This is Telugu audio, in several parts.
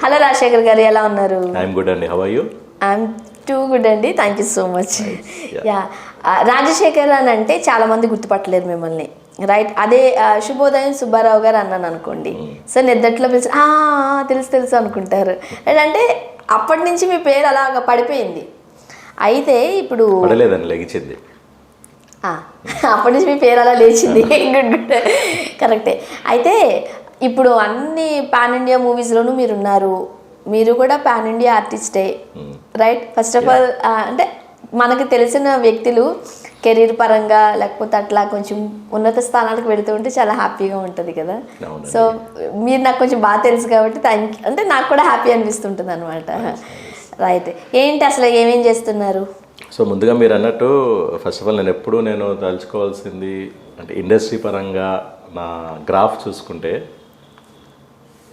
హలో రాజశేఖర్ గారు, ఎలా ఉన్నారు? ఐఎమ్ గుడ్ అండి. How are you? I'm too good అండి, thank you so much. Yeah, Rajasekhar అని అంటే చాలా మంది గుర్తుపట్టలేరు మిమ్మల్ని, రైట్? అదే శుభోదయం సుబ్బారావు గారు అన్నాను అనుకోండి, సో నిద్దట్లో పిలిచి తెలుసు తెలుసు అనుకుంటారు. అంటే అప్పటి నుంచి మీ పేరు అలాగ పడిపోయింది. అయితే ఇప్పుడు లెగిచింది, అప్పటి నుంచి మీ పేరు అలా లేచింది. గుడ్ గుడ్, కరెక్టే. అయితే ఇప్పుడు అన్ని పాన్ ఇండియా మూవీస్లోనూ మీరు ఉన్నారు, మీరు కూడా పాన్ ఇండియా ఆర్టిస్టే, రైట్? ఫస్ట్ ఆఫ్ ఆల్ అంటే మనకు తెలిసిన వ్యక్తులు కెరీర్ పరంగా లేకపోతే అట్లా కొంచెం ఉన్నత స్థానాలకు వెళుతూ ఉంటే చాలా హ్యాపీగా ఉంటుంది కదా. సో మీరు నాకు కొంచెం బాగా తెలుసు కాబట్టి అంటే నాకు కూడా హ్యాపీ అనిపిస్తుంటుంది అనమాట, రైట్? ఏంటి అసలు ఏమేం చేస్తున్నారు? సో ముందుగా మీరు అన్నట్టు ఫస్ట్ ఆఫ్ ఆల్ నేను తలుచుకోవాల్సింది అంటే ఇండస్ట్రీ పరంగా నా గ్రాఫ్ చూసుకుంటే,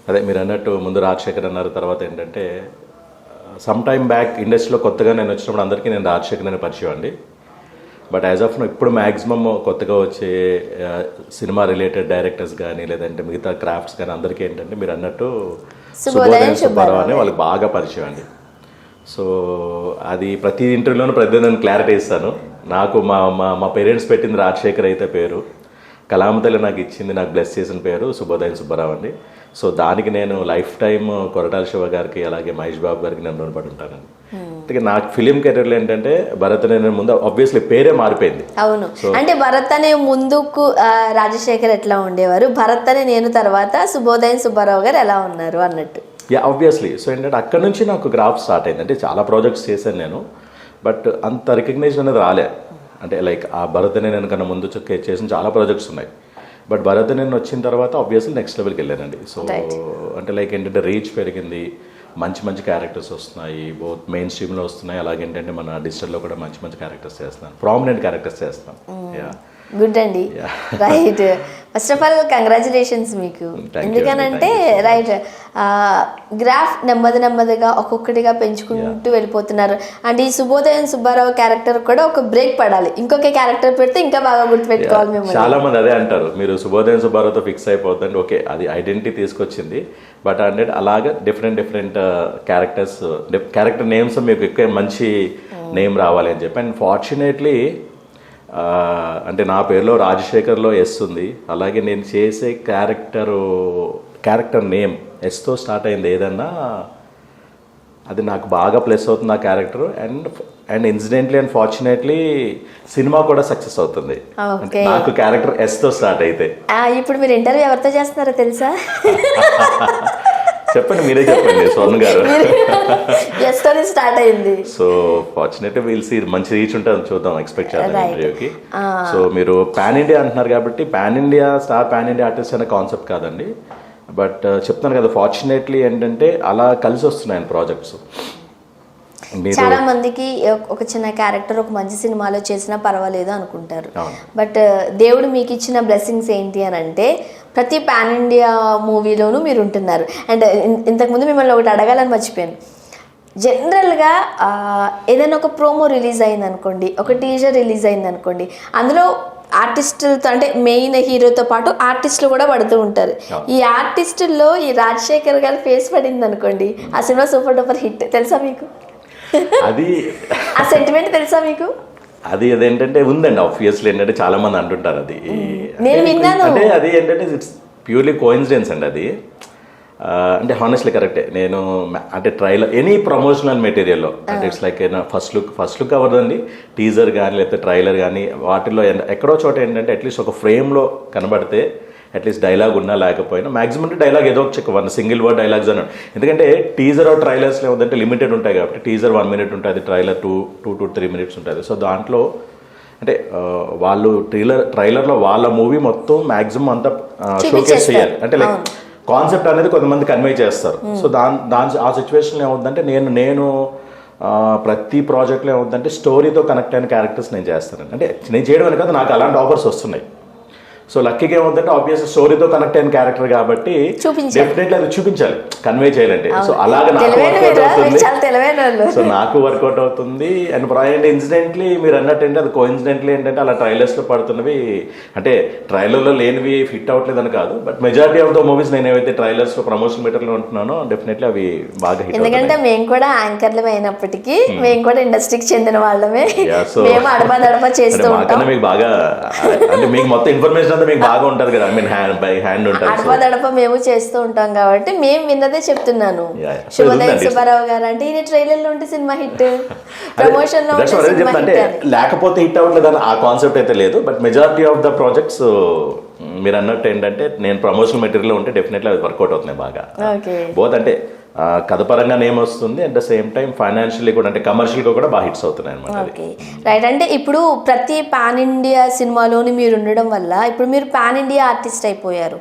అదే మీరు అన్నట్టు ముందు రాజశేఖర్ అన్నారు, తర్వాత ఏంటంటే సమ్ టైమ్ బ్యాక్ ఇండస్ట్రీలో కొత్తగా నేను వచ్చినప్పుడు అందరికీ నేను రాజశేఖర్ అని పరిచయం అండి. బట్ యాజ్ ఆఫ్ నో ఇప్పుడు మ్యాక్సిమమ్ కొత్తగా వచ్చే సినిమా రిలేటెడ్ డైరెక్టర్స్ కానీ లేదంటే మిగతా క్రాఫ్ట్స్ కానీ అందరికీ ఏంటంటే మీరు అన్నట్టు శుభోదయం సుబ్బారావు అని వాళ్ళకి బాగా పరిచయం అండి. సో అది ప్రతి ఇంటర్వ్యూలోనూ ప్రతి నేను క్లారిటీ ఇస్తాను. నాకు మా పేరెంట్స్ పెట్టింది రాజశేఖర్ అయితే పేరు, కళామతల్లి నాకు ఇచ్చింది, నాకు బ్లెస్ చేసిన పేరు శుభోదయం సుబ్బారావు అండి. సో దానికి నేను లైఫ్ టైమ్ కొరటాల శివ గారికి అలాగే మహేష్ బాబు గారికి నేను రుణపడి ఉంటానండి. అందుకే నాకు ఫిలిం కెరీర్లో ఏంటంటే భరత్ అనే ముందు ఆబ్వియస్లీ పేరే మారిపోయింది. అవును, అంటే భరత్ అనే ముందుకు రాజశేఖర్ ఎట్లా ఉండేవారు, భరత్ అనే నేను తర్వాత శుభోదయం సుబ్బారావు గారు ఎలా ఉన్నారు అన్నట్టు. Yeah, obviously. సో ఏంటంటే అక్కడ నుంచి నాకు గ్రాఫ్ స్టార్ట్ అయింది. అంటే చాలా ప్రాజెక్ట్స్ చేశాను నేను, బట్ అంత రికగ్నైజేషన్ అనేది రాలే. అంటే లైక్ ఆ భరత్ అనే నేను కన్నా ముందు చేసిన చాలా ప్రాజెక్ట్స్ ఉన్నాయి, బట్ భరత్ నేను వచ్చిన తర్వాత ఆబ్వియస్లీ నెక్స్ట్ లెవెల్కి వెళ్ళానండి. సో అంటే లైక్ ఏంటంటే రీచ్ పెరిగింది, మంచి మంచి క్యారెక్టర్స్ వస్తున్నాయి, బోత్ మెయిన్ స్ట్రీమ్లో వస్తున్నాయి, అలాగే ఏంటంటే మన డిజిటల్లో కూడా మంచి మంచి క్యారెక్టర్స్ చేస్తున్నాను, ప్రామినెంట్ క్యారెక్టర్స్ చేస్తున్నాను. యా, గుడ్ అండి, right. First of all congratulations మీకు, ఎందుకనంటే రైట్ గ్రాఫ్ నెమ్మదిగా ఒక్కొక్కటిగా పెంచుకుంటూ వెళ్ళిపోతున్నారు. అండ్ ఈ శుభోదయం సుబ్బారావు క్యారెక్టర్ కూడా ఒక బ్రేక్ పడాలి, ఇంకొక క్యారెక్టర్ పెడితే ఇంకా బాగా గుర్తుపెట్టుకోవాలి మేము. చాలా మంది అదే అంటారు, మీరు శుభోదయం సుబ్బారావుతో ఫిక్స్ అయిపోతుంది. ఓకే, అది ఐడెంటిటీ తీసుకొచ్చింది, బట్ అంటే అలాగే డిఫరెంట్ క్యారెక్టర్ నేమ్స్ మీకు ఎక్కువ మంచి నేమ్ రావాలి అని చెప్పి. అండ్ ఫార్చునేట్లీ అంటే నా పేరులో రాజశేఖర్లో ఎస్ ఉంది, అలాగే నేను చేసే క్యారెక్టర్ నేమ్ ఎస్తో స్టార్ట్ అయింది ఏదన్నా అది నాకు బాగా ప్లస్ అవుతుంది ఆ character. And incidentally and fortunately cinema కూడా సక్సెస్ అవుతుంది నాకు క్యారెక్టర్ ఎస్తో స్టార్ట్ అయితే. ఇప్పుడు మీరు ఇంటర్వ్యూ ఎవరితో చేస్తున్నారో తెలుసా? చెప్పండి, మీరే చెప్పండి స్వర్ణ గారు. స్టార్ట్ అయింది. సో ఫార్చునేట్లీ విల్ సీ, మంచి రీచ్ ఉంటుంది, చూద్దాం, ఎక్స్పెక్ట్ చేద్దాం ఇంటర్వ్యూకి. సో మీరు పాన్ ఇండియా అంటున్నారు కాబట్టి పాన్ ఇండియా ఆర్టిస్ట్ అనే కాన్సెప్ట్ కాదండి, బట్ చెప్తాను కదా ఫార్చునేట్లీ ఏంటంటే అలా కలిసి వస్తున్నాయి ప్రాజెక్ట్స్. చాలా మందికి ఒక చిన్న క్యారెక్టర్ ఒక మంచి సినిమాలో చేసినా పర్వాలేదు అనుకుంటారు, బట్ దేవుడు మీకు ఇచ్చిన బ్లెస్సింగ్స్ ఏంటి అని అంటే ప్రతి పాన్ ఇండియా మూవీలోనూ మీరు ఉంటున్నారు. అండ్ ఇంతకుముందు మిమ్మల్ని ఒకటి అడగాలని మర్చిపోయాను, జనరల్గా ఏదైనా ఒక ప్రోమో రిలీజ్ అయింది అనుకోండి, ఒక టీజర్ రిలీజ్ అయింది అనుకోండి, అందులో ఆర్టిస్టులతో అంటే మెయిన్ హీరోతో పాటు ఆర్టిస్టులు కూడా పడుతూ ఉంటారు. ఈ ఆర్టిస్టుల్లో ఈ రాజశేఖర్ గారి ఫేస్ పడింది అనుకోండి, ఆ సినిమా సూపర్ డూపర్ హిట్. తెలుసా మీకు అది? ఆ సెంటిమెంట్ తెలుసా మీకు? అది అదేంటంటే ఉందండి, ఆబ్వియస్లీ ఏంటంటే చాలా మంది అంటుంటారు అది, నేను విన్నాను. అంటే అది ఏంటంటే ఇట్స్ ప్యూర్లీ కోఇన్సిడెన్స్ అండి అది. అంటే హానెస్ట్లీ కరెక్టే. నేను అంటే ట్రైలర్ ఎనీ ప్రమోషనల్ మెటీరియల్లో అంటే ఇట్స్ లైక్ ఫస్ట్ లుక్ అవ్వదండి, టీజర్ కానీ లేకపోతే ట్రైలర్ కానీ వాటిల్లో ఎక్కడో చోట ఏంటంటే అట్లీస్ట్ ఒక ఫ్రేమ్లో కనబడితే అట్లీస్ట్ డైలాగ్ ఉన్నా లేకపోయినా మ్యాక్సిమం డైలాగ్ ఏదో ఒక సింగిల్ వర్డ్ డైలాగ్స్ అన్నాడు. ఎందుకంటే టీజర్ ట్రైలర్స్లో ఏమంటే లిమిటెడ్ ఉంటాయి కాబట్టి టీజర్ 1 minute ఉంటుంది, ట్రైలర్ 2 to 3 minutes ఉంటుంది. సో దాంట్లో అంటే వాళ్ళు ట్రైలర్లో వాళ్ళ మూవీ మొత్తం మ్యాక్సిమం అంతా షోకేస్ చేయాలి, అంటే లైక్ కాన్సెప్ట్ అనేది కొంతమంది కన్వే చేస్తారు. సో ఆ సిచ్యువేషన్లో ఏమవుతుందంటే నేను ప్రతి ప్రాజెక్ట్లో ఏమవుతుందంటే స్టోరీతో కనెక్ట్ అయిన క్యారెక్టర్స్ నేను చేస్తాను. అంటే నేను చేయడం అని కాదు, నాకు అలాంటి ఆఫర్స్ వస్తున్నాయి. సో లక్కీగా ఏమవుతుందంటే ఆబ్వియస్ స్టోరీతో కనెక్ట్ అయిన క్యారెక్టర్ కాబట్టి డెఫినెట్లీ అది చూపించాలి, కన్వే చేయాలంటే. సో అలాగే నాకు వర్కౌట్ అవుతుంది, సో నాకు వర్కౌట్ అవుతుంది. అండ్ ఇన్సిడెంట్లీ మీరు అన్నట్టు ఏంటి అది కోఇన్సిడెంట్లీ ఏంటంటే అలా ట్రైలర్స్ లో పడుతున్నవి, అంటే ట్రైలర్ లో లేనివి ఫిట్ అవ్వట్లేదని కాదు, but majority of the movies నేను ఏవైతే ట్రైలర్స్ లో ప్రమోషన్ మెటీరియల్ ఉంటున్నానో డెఫినెట్లీ అవి బాగా హిట్. ఎందుకంటే మేము కూడా యాంకర్లు అయినప్పటికీ మేము కూడా ఇండస్ట్రీకి చెందిన వాళ్ళమే, మేము అడపా చేస్తూ ఉంటాం. మీకు బాగా అంటే మీకు మొత్తం ఇన్ఫర్మేషన్ అంతా మీకు బాగా ఉంటది కదా, ఐ మీన్ హ్యాండ్ ఉంటుంది, అడప మేము చేస్తూ ఉంటాం కాబట్టి మేము విన్నదే చెప్తున్నాను. శుభోదయ సుబ్బారావు గారు అంటే ఈయన ట్రైలర్ లో ఉంటే సినిమా హిట్, ప్రమోషన్ లో అంటే లేకపోతే హిట్ అవ్వట్లేదు అని ఆ కాన్సెప్ట్ అయితే లేదు, but majority of the projects మీరు అన్నట్టు ఏంటంటే నేను ప్రమోషనల్ మెటీరియల్ ఉంటే డెఫినెట్లీ అది వర్కౌట్ అవుతున్నాయి బాగా. బోత్ అంటే కథ పరంగా నేమ్ వస్తుంది, at the same time financially కూడా అంటే కమర్షియల్గా కూడా బాగా హిట్స్ అవుతున్నాయి అనమాట. రైట్. అంటే ఇప్పుడు ప్రతి పాన్ ఇండియా సినిమాలోని మీరు ఉండడం వల్ల ఇప్పుడు మీరు పాన్ ఇండియా ఆర్టిస్ట్ అయిపోయారు,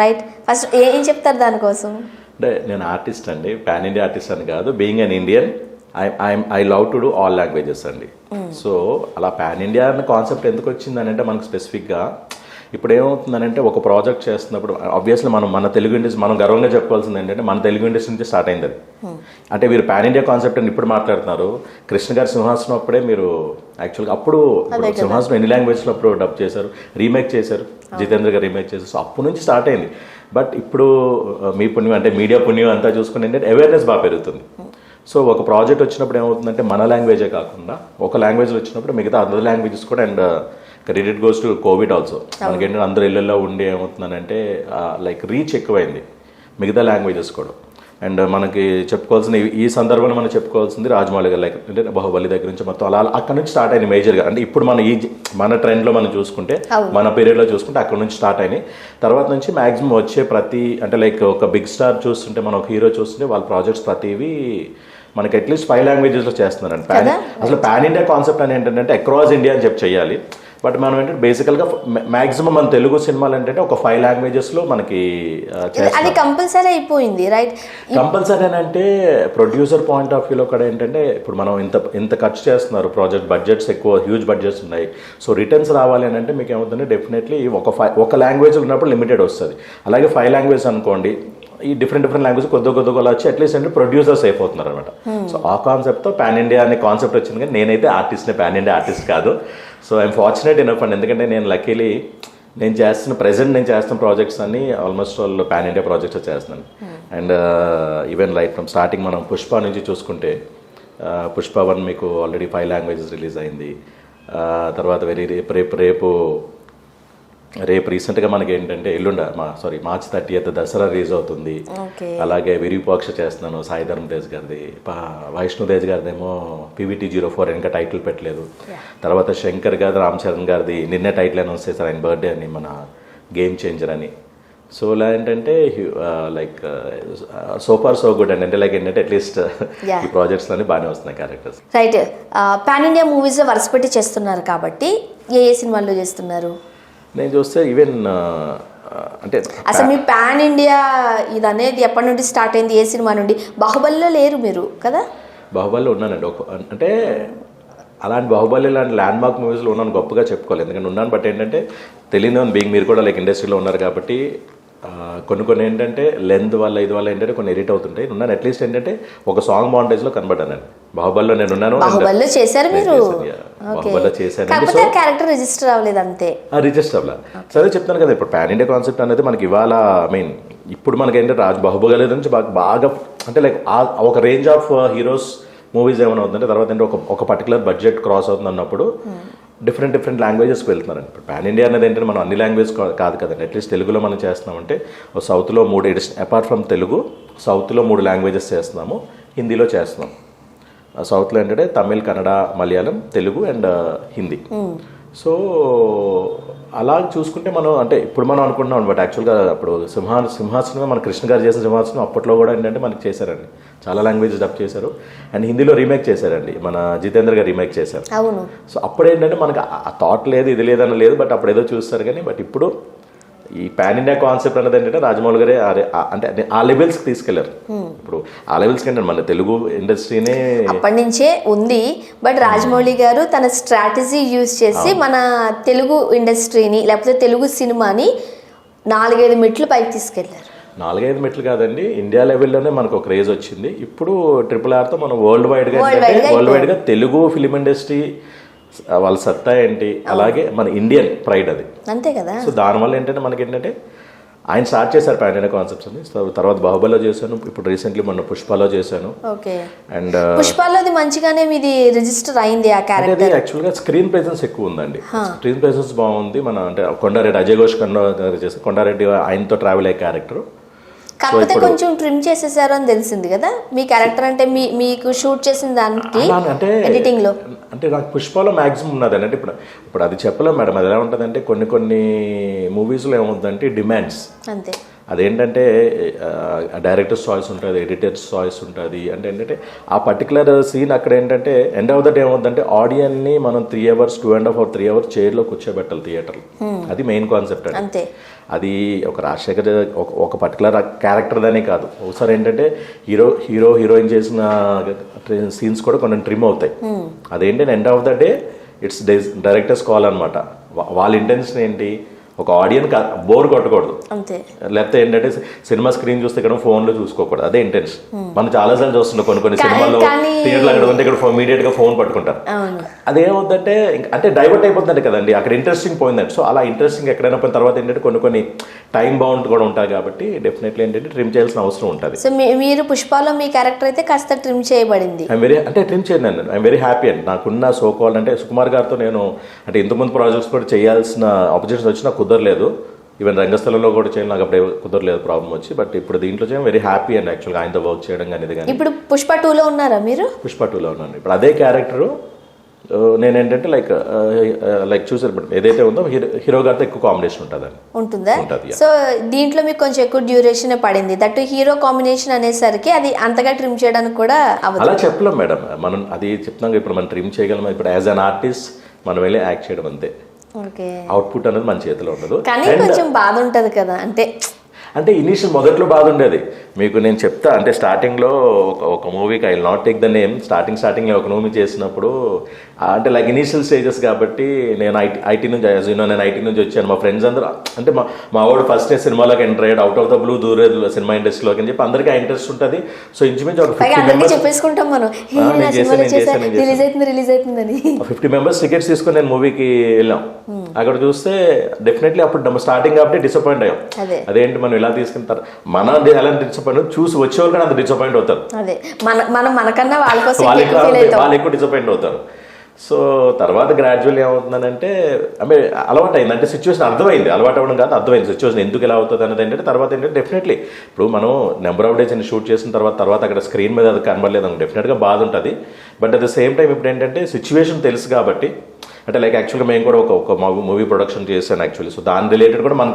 రైట్? ఫస్ట్ ఏం చెప్తారు దానికోసం? అంటే నేను ఆర్టిస్ట్ అండి, పాన్ ఇండియా ఆర్టిస్ట్ అని కాదు, being an Indian I love to do all languages అండి. సో అలా పాన్ ఇండియా అన్న కాన్సెప్ట్ ఎందుకు వచ్చిందని అంటే మనకు స్పెసిఫిక్గా ఇప్పుడు ఏమవుతుందనంటే ఒక ప్రాజెక్ట్ చేస్తున్నప్పుడు ఆబ్వియస్లీ మన తెలుగు ఇండస్ట్రీ మనం గర్వంగా చెప్పుకోవాల్సింది ఏంటంటే మన తెలుగు ఇండస్ట్రీ నుంచి స్టార్ట్ అయింది అది. అంటే మీరు పాన్ ఇండియా కాన్సెప్ట్ అని ఇప్పుడు మాట్లాడుతున్నారు, కృష్ణ గారి సింహాసనం అప్పుడే మీరు యాక్చువల్గా అప్పుడు సింహాసనం ఎన్ని లాంగ్వేజ్లో అప్పుడు డబ్ చేశారు, రీమేక్ చేశారు, జితేంద్ర గారు రీమేక్ చేశారు. సో అప్పటి నుంచి స్టార్ట్ అయింది. బట్ ఇప్పుడు మీ పుణ్యం అంటే మీడియా పుణ్యం అంతా చూసుకుని ఏంటంటే అవేర్నెస్ బాగా పెరుగుతుంది. సో ఒక ప్రాజెక్ట్ వచ్చినప్పుడు ఏమవుతుందంటే మన లాంగ్వేజే కాకుండా ఒక లాంగ్వేజ్లో వచ్చినప్పుడు మిగతా అదర్ లాంగ్వేజెస్ కూడా, and credit goes to Covid also. మనకేంటంటే అందరూ ఇళ్ళల్లో ఉండి ఏమవుతుందనంటే లైక్ రీచ్ ఎక్కువైంది మిగతా లాంగ్వేజెస్ కూడా. అండ్ మనకి చెప్పుకోవాల్సిన ఈ సందర్భంలో మనం చెప్పుకోవాల్సింది రాజమౌళి గారు, లైక్ అంటే బాహుబలి దగ్గర నుంచి మొత్తం అలా అక్కడ నుంచి స్టార్ట్ అయింది మేజర్గా. అంటే ఇప్పుడు మన ట్రెండ్లో మనం చూసుకుంటే, మన పీరియడ్లో చూసుకుంటే అక్కడ నుంచి స్టార్ట్ అయినాయి. తర్వాత నుంచి మ్యాక్సిమం వచ్చే ప్రతి అంటే లైక్ ఒక బిగ్ స్టార్ చూస్తుంటే, మనం ఒక హీరో చూస్తుంటే వాళ్ళ ప్రాజెక్ట్స్ ప్రతివి మనకి అట్లీస్ట్ 5 లాంగ్వేజెస్లో చేస్తున్నారండి. అసలు పాన్ ఇండియా కాన్సెప్ట్ అని ఏంటంటే అక్రాస్ ఇండియా అని చెప్పి చేయాలి. బట్ మనం ఏంటంటే బేసికల్గా మ్యాక్సిమం మన తెలుగు సినిమాలు ఏంటంటే ఒక 5 లాంగ్వేజెస్లో మనకి అది కంపల్సరీ అయిపోయింది, రైట్? కంపల్సరీ అని అంటే ప్రొడ్యూసర్ పాయింట్ ఆఫ్ వ్యూలో కూడా ఏంటంటే ఇప్పుడు మనం ఇంత ఖర్చు చేస్తున్నారు, ప్రాజెక్ట్ బడ్జెట్స్ ఎక్కువ, హ్యూజ్ బడ్జెట్స్ ఉన్నాయి. సో రిటర్న్స్ రావాలి అని అంటే మీకు ఏమవుతుంది, డెఫినెట్లీ ఒక లాంగ్వేజ్ ఉన్నప్పుడు లిమిటెడ్ వస్తుంది. అలాగే 5 లాంగ్వేజ్ అనుకోండి, ఈ డిఫరెంట్ లాంగ్వేజ్ కొద్దిగా వచ్చి అట్లీస్ట్ అంటే ప్రొడ్యూసర్స్ అయిపోతున్నారు అనమాట. సో ఆ కాన్సెప్ట్తో పాన్ ఇండియా అనే కాన్సెప్ట్ వచ్చింది. కానీ నేనైతే ఆర్టిస్ట్నే, పాన్ ఇండియా ఆర్టిస్ట్ కాదు. సో ఐఎమ్ ఫార్చునేట్ ఇనఫ్ అండి, ఎందుకంటే నేను లక్కీలీ నేను చేస్తున్న ప్రాజెక్ట్స్ అన్ని almost all pan India projects చేస్తున్నాను. And even right from starting మనం పుష్ప నుంచి చూసుకుంటే, పుష్ప 1 మీకు ఆల్రెడీ 5 లాంగ్వేజెస్ రిలీజ్ అయింది. తర్వాత రేపు రీసెంట్గా మనకి ఏంటంటే మార్చి 30th దసరా రిలీజ్ అవుతుంది. అలాగే విరూపాక్ష చేస్తున్నాను, సాయి ధర్మ తేజ్ గారిది. వైష్ణవ్ తేజ్ గారిది ఏమో PVT 04 ఇంకా టైటిల్ పెట్టలేదు. తర్వాత శంకర్ గారి, రామ్ చరణ్ గారిది నిన్నే టైటిల్ అనౌన్స్ చేశారు, ఆయన బర్త్డే అని, మన గేమ్ చేంజర్ అని. సో ఇలా ఏంటంటే like so far so good అండి. అంటే లైక్ ఏంటంటే అట్లీస్ట్ ఈ ప్రాజెక్ట్స్ అన్ని బాగానే వస్తున్నాయి క్యారెక్టర్స్. రైట్. పాన్ ఇండియా మూవీస్లో వరుసపెట్టి చేస్తున్నారు కాబట్టి ఏ సినిమాల్లో చేస్తున్నారు? నేను చూస్తే ఈవెన్ అంటే అసలు మీ పాన్ ఇండియా ఇది అనేది ఎప్పటి నుండి స్టార్ట్ అయింది, ఏ సినిమా నుండి? బాహుబలిలో లేరు మీరు కదా? బాహుబలిలో ఉన్నానండి. అంటే అలాంటి బాహుబలి లాంటి ల్యాండ్ మార్క్ మూవీస్లో ఉన్నాను, గొప్పగా చెప్పుకోవాలి, ఎందుకంటే ఉన్నాను. బట్ ఏంటంటే తెలియదు బీయింగ్ మీరు కూడా లైక్ ఇండస్ట్రీలో ఉన్నారు కాబట్టి కొన్ని ఏంటంటే లెంత్ వల్ల ఇది వల్ల ఏంటంటే కొన్ని ఎడిట్ అవుతుంటాయి. ఉన్నాను అట్లీస్ట్ ఏంటంటే ఒక సాంగ్ మాంటేజ్లో కనబడ్డానండి. బాహుబలిలో నేను ఉన్నాను. బాహుబలిలో చేశారు మీరు? బాహుబలిలో చేశాను. క్యారెక్టర్ రిజిస్టర్ అవ్వలేదు అంతే. రిజిస్టర్ అవ్వలేదు. సరే చెప్తాను కదా, ఇప్పుడు పాన్ ఇండియా కాన్సెప్ట్ అనేది మనకి ఇవాళ ఇప్పుడు మనకి ఏంటంటే బాహుబలి నుంచి బాగా అంటే లైక్ ఒక రేంజ్ ఆఫ్ హీరోస్ మూవీస్ ఏమైనా అవుతుందంటే తర్వాత ఏంటంటే ఒక పర్టికులర్ బడ్జెట్ క్రాస్ అవుతుంది అన్నప్పుడు డిఫరెంట్ లాంగ్వేజెస్కి వెళ్తున్నారండి. ఇప్పుడు పాన్ ఇండియా అనేది ఏంటంటే మనం అన్ని లాంగ్వేజ్ కాదు కదండి. అట్లీస్ట్ తెలుగులో మనం చేస్తున్నామంటే సౌత్లో 3 అపార్ట్ ఫ్రమ్ తెలుగు సౌత్లో 3 లాంగ్వేజెస్ చేస్తున్నాము, హిందీలో చేస్తున్నాం. సౌత్లో ఏంటంటే తమిళ్, కన్నడ, మలయాళం, తెలుగు అండ్ హిందీ. సో అలా చూసుకుంటే మనం అంటే ఇప్పుడు మనం అనుకుంటున్నాం, బట్ యాక్చువల్గా అప్పుడు సింహాసనం మన కృష్ణ గారు చేసిన సింహాసనం అప్పట్లో కూడా ఏంటంటే మనకి చేశారండి, చాలా లాంగ్వేజెస్ డబ్ చేశారు. అండ్ హిందీలో రీమేక్ చేశారండి, మన జితేంద్ర గారు రీమేక్ చేశారు. సో అప్పుడు ఏంటంటే మనకి ఆ థాట్ లేదు, ఇది లేదని లేదు, బట్ అప్పుడు ఏదో చూస్తారు. కానీ బట్ ఇప్పుడు ఈ పాన్ ఇండియా కాన్సెప్ట్ అనేది ఏంటంటే రాజమౌళి గారే అంటే ఆ లెవెల్స్కి తీసుకెళ్లారు. ఇప్పుడు ఆ లెవెల్స్ కంటే మన తెలుగు ఇండస్ట్రీనే అప్పటి నుంచే ఉంది. బట్ రాజమౌళి గారు తన స్ట్రాటజీ యూజ్ చేసి మన తెలుగు ఇండస్ట్రీని లేకపోతే తెలుగు సినిమాని 4-5 మెట్లు పైకి తీసుకెళ్లారు. 4-5 మెట్లు కాదండి, ఇండియా లెవెల్లోనే మనకు ఒక క్రేజ్ వచ్చింది. ఇప్పుడు RRRతో మనం వరల్డ్ వైడ్గా తెలుగు ఫిలిం ఇండస్ట్రీ వాళ్ళ సత్తా ఏంటి, అలాగే మన ఇండియన్ ప్రైడ్ అది, అంతే కదా. సో దానివల్ల ఏంటంటే మనకి ఏంటంటే ఆయన స్టార్ట్ చేశారు పాన్ ఇండియా కాన్సెప్ట్స్ అని. తర్వాత బాహుబలిలో చేశాను, ఇప్పుడు రీసెంట్లీ మొన్న పుష్పలో చేశాను. ఓకే, అండ్ పుష్పలోది మంచిగానే మీది రిజిస్టర్ అయింది ఆ క్యారెక్టర్. యాక్చువల్గా స్క్రీన్ ప్రెజెన్స్ ఎక్కువ ఉందండి, స్క్రీన్ ప్రెజెన్స్ బాగుంది. మన అంటే కొండారెడ్డి అజయ్ ఘోష్ కొండారెడ్డి ఆయనతో ట్రావెల్ అయ్యే క్యారెక్టర్. కాకపోతే కొంచెం ట్రిమ్ చేసేసారు అని తెలిసింది కదా మీ క్యారెక్టర్, అంటే మీకు షూట్ చేసిన దానికి అంటే ఎడిటింగ్ లో. అంటే నాకు పుష్పలో మ్యాక్సిమం ఉన్నది అంటే ఇప్పుడు అది చెప్పలేం మేడం. అది ఎలా ఉంటుందంటే కొన్ని మూవీస్లో ఏముందంటే డిమాండ్స్, అంతే. అదేంటంటే డైరెక్టర్స్ చాయిస్ ఉంటుంది, ఎడిటర్స్ చాయిస్ ఉంటుంది. అంటే ఏంటంటే ఆ పర్టికులర్ సీన్ అక్కడ ఏంటంటే ఎండ్ ఆఫ్ ద డే ఏమవుతుందంటే ఆడియన్ని మనం 3 hours 2.5 hours 3 hours చైర్లో కూర్చోబెట్టాలి థియేటర్లో. అది మెయిన్ కాన్సెప్ట్ అంతే. అది ఒక రాజశేఖర్ ఒక పర్టికులర్ క్యారెక్టర్ దానే కాదు, ఒకసారి ఏంటంటే హీరోయిన్ చేసిన సీన్స్ కూడా కొన్ని ట్రిమ్ అవుతాయి. అదేంటంటే end of the day it's directors call అనమాట. వాళ్ళ ఇంటెన్షన్ ఏంటి, ఒక ఆడియన్ బోర్ కొట్టకూడదు, అంతే. లేకపోతే ఏంటంటే సినిమా స్క్రీన్ చూస్తే ఇక్కడ ఫోన్లో చూసుకోకూడదు, అదే ఇంటెన్షన్. మనం చాలాసార్లు చూస్తున్నాం కొన్ని సినిమాల్లో థియేటర్లో అక్కడ ఉంటే ఇక్కడ ఇమీడియట్గా ఫోన్ పట్టుకుంటారు. అదేమవుతుందంటే అంటే డైవర్ట్ అయిపోతుంది కదండి, అక్కడ ఇంట్రెస్టింగ్ పోయిందంటే. సో అలా ఇంట్రెస్టింగ్ ఎక్కడైనా పోయిన తర్వాత ఏంటంటే కొన్ని టైం బౌండ్ కూడా ఉంటాయి కాబట్టి డెఫినెట్లీ ఏంటంటే ట్రిమ్ చేయాల్సిన అవసరం ఉంటుంది. సో మీరు పుష్పలో మీ క్యారెక్టర్ అయితే కాస్త ట్రిమ్ చేయబడింది. ట్రిమ్ చేయను అండి, ఐఎమ్ వెరీ హ్యాపీ అండి. నాకున్న సోకాల్ అంటే సుకుమార్ గారితో నేను అంటే ఇంతకుముందు ప్రాజెక్ట్స్ కూడా చేయాల్సిన ఆపర్చునిటీస్ వచ్చినా కుదరలేదు. ఈవెన్ రంగస్థలంలో కూడా చేయాలి, నాకు అప్పుడే కుదరలేదు, ప్రాబ్లం వచ్చి. బట్ ఇప్పుడు దీంట్లో చేయడం వెరీ హ్యాపీ అండి యాక్చువల్గా, ఆయనతో వర్క్ చేయడం కానీ. ఇప్పుడు పుష్ప 2లో ఉన్నారా మీరు? పుష్ప 2లో ఉన్నాను ఇప్పుడు. అదే క్యారెక్టరు నేనేంటంటే లైక్ చూసారు ఏదైతే ఉందో హీరో గారితో ఎక్కువ కాంబినేషన్ ఉంటుందా? సో దీంట్లో మీకు కొంచెం ఎక్కువ డ్యూరేషన్ పడింది, దట్ హీరో కాంబినేషన్ అనేసరికి అది అంతగా ట్రిమ్ చేయడానికి కూడా అలా చెప్పలేం మేడం. మనం అది చెప్తున్నాం, ఇప్పుడు మనం ట్రిమ్ చేయగలం. ఇప్పుడు యాజ్ అన్ ఆర్టిస్ట్ మనం వెళ్ళి యాక్ట్ చేయడం అంతే, అవుట్పుట్ అనేది మన చేతిలో ఉండదు. కానీ కొంచెం బాధ ఉంటుంది కదా, అంటే ఇనీషియల్ మొదట్లో బాధ ఉండేది. మీకు నేను చెప్తా, అంటే స్టార్టింగ్లో ఒక మూవీకి I will not take the name, స్టార్టింగ్లో ఒక మూవీ చేసినప్పుడు అంటే లైక్ ఇనీషియల్ స్టేజెస్ కాబట్టి నేను ఐటీ నుంచి నేను ఐటీ నుంచి వచ్చాను. మా ఫ్రెండ్స్ అందరూ అంటే మా వాడు ఫస్ట్ డే సినిమాలోకి ఎంటర్ అయ్యాడు, అవుట్ ఆఫ్ ద బ్లూ దూరేది సినిమా ఇండస్ట్రీలోకి అని చెప్పి అందరికీ ఆ ఇంట్రెస్ట్ ఉంటుంది. సో ఇంచుమించు ఒక 50 members టికెట్స్ తీసుకొని నేను మూవీకి వెళ్ళాం. అక్కడ చూస్తే డెఫినెట్లీ అప్పుడు స్టార్టింగ్ కాబట్టి డిసప్పాయింట్ అయ్యాం. అదేంటి మనం ఇలా తీసుకుంటారు, మన ఎలా డిసప్పాయింట్ చూసి వచ్చే వాళ్ళు కూడా అంత డిసప్పాయింట్ అవుతారు, వాళ్ళు ఎక్కువ డిసప్పాయింట్ అవుతారు. సో తర్వాత గ్రాడ్యువల్ ఏమవుతుందనంటే అంటే అలవాటు అయింది, అంటే సిచ్యువేషన్ అర్థమైంది, అలవాటు అవ్వడం కాదు అర్థమైంది సిచ్యువేషన్ ఎందుకు ఎలా అవుతుంది అనేది. ఏంటంటే తర్వాత ఏంటంటే డెఫినెట్లీ ఇప్పుడు మనం నెంబర్ ఆఫ్ డేస్ షూట్ చేసిన తర్వాత అక్కడ స్క్రీన్ మీద అది కనబడలేదు అనుకో, డెఫినెట్గా బాధ ఉంటుంది. But at the same time ఇప్పుడు ఏంటంటే సిచ్యువేషన్ తెలుసు కాబట్టి, అంటే లైక్ యాక్చువల్గా మేము కూడా ఒక మూవీ ప్రొడక్షన్ చేశాను యాక్చువల్లీ. సో దాని రిలేటెడ్ కూడా మనం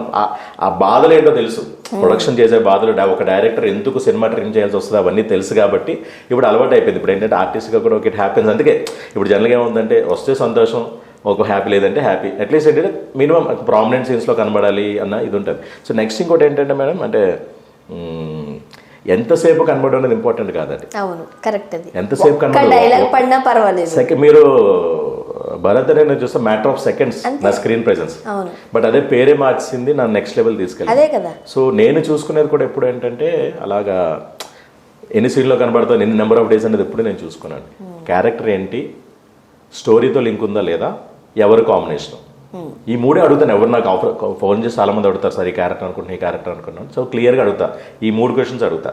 ఆ బాధలు ఏంటో తెలుసు, ప్రొడక్షన్ చేసే బాధలు, ఒక డైరెక్టర్ ఎందుకు సినిమా ట్రిమ్ చేయాల్సి వస్తుంది అవన్నీ తెలుసు కాబట్టి ఇప్పుడు అలవాటు అయిపోయింది. ఇప్పుడు ఏంటంటే ఆర్టిస్ట్గా కూడా ఒక ఇట్ హ్యాపీన్స్. అందుకే ఇప్పుడు జనరల్గా ఏముందంటే వస్తే సంతోషం, ఒక హ్యాపీ లేదంటే హ్యాపీ, అట్లీస్ట్ ఏంటంటే మినిమం ప్రామినెంట్ సీన్స్లో కనబడాలి అన్న ఇది ఉంటుంది. సో నెక్స్ట్ ఇంకోటి ఏంటంటే మేడం, అంటే ఎంతసేపు కనబడడం అనేది ఇంపార్టెంట్ కాదండి. అవును, కరెక్ట్. అది ఎంతసేపు కనబడాలి సెకండ్ మీరు భరత్ అనే చూస్తే మ్యాటర్ ఆఫ్ సెకండ్స్ నా స్క్రీన్ ప్రెజెన్స్. బట్ అదే పేరే మార్చింది నా నెక్స్ట్ లెవెల్ తీసుకెళ్ళి. సో నేను చూసుకునేది కూడా ఎప్పుడు ఏంటంటే అలాగా ఎన్ని సీన్లో కనబడతావు, ఎన్ని నెంబర్ ఆఫ్ డేస్ అనేది ఎప్పుడు నేను చూసుకున్నాను. క్యారెక్టర్ ఏంటి, స్టోరీతో లింక్ ఉందా లేదా, ఎవరు కాంబినేషన్, ఈ మూడే అడుగుతాను. ఎవరు నాకు ఫోన్ చేసి చాలా మంది అడుగుతారు, సార్ ఈ క్యారెక్టర్ అనుకుంటున్నాను, ఈ క్యారెక్టర్ అనుకున్నాను. సో క్లియర్గా అడుగుతా, ఈ 3 questions అడుగుతా.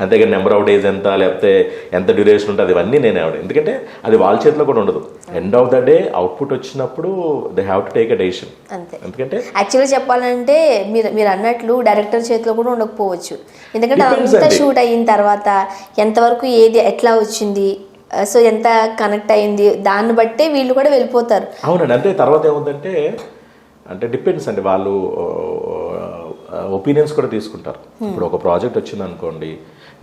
అంతేగాని నెంబర్ ఆఫ్ డేస్ ఎంత, లేకపోతే ఎంత డ్యూరేషన్ ఉంటుంది, ఇవన్నీ నేనే ఆవిడ. ఎందుకంటే అది వాళ్ళ చేతిలో కూడా ఉండదు. End of the day output వచ్చినప్పుడు they have to take a decision. ఎందుకంటే యాక్చువల్గా చెప్పాలంటే మీరు అన్నట్లు డైరెక్టర్ చేతిలో కూడా ఉండకపోవచ్చు. ఎందుకంటే అంతా షూట్ అయిన తర్వాత ఎంతవరకు ఏది ఎట్లా వచ్చింది, సో ఎంత కనెక్ట్ అయింది, దాన్ని బట్టే వీళ్ళు కూడా వెళ్ళిపోతారు. అవునండి. అంతే. తర్వాత ఏముందంటే అంటే డిపెండ్స్ అండి, వాళ్ళు ఒపీనియన్స్ కూడా తీసుకుంటారు. ఇప్పుడు ఒక ప్రాజెక్ట్ వచ్చింది అనుకోండి,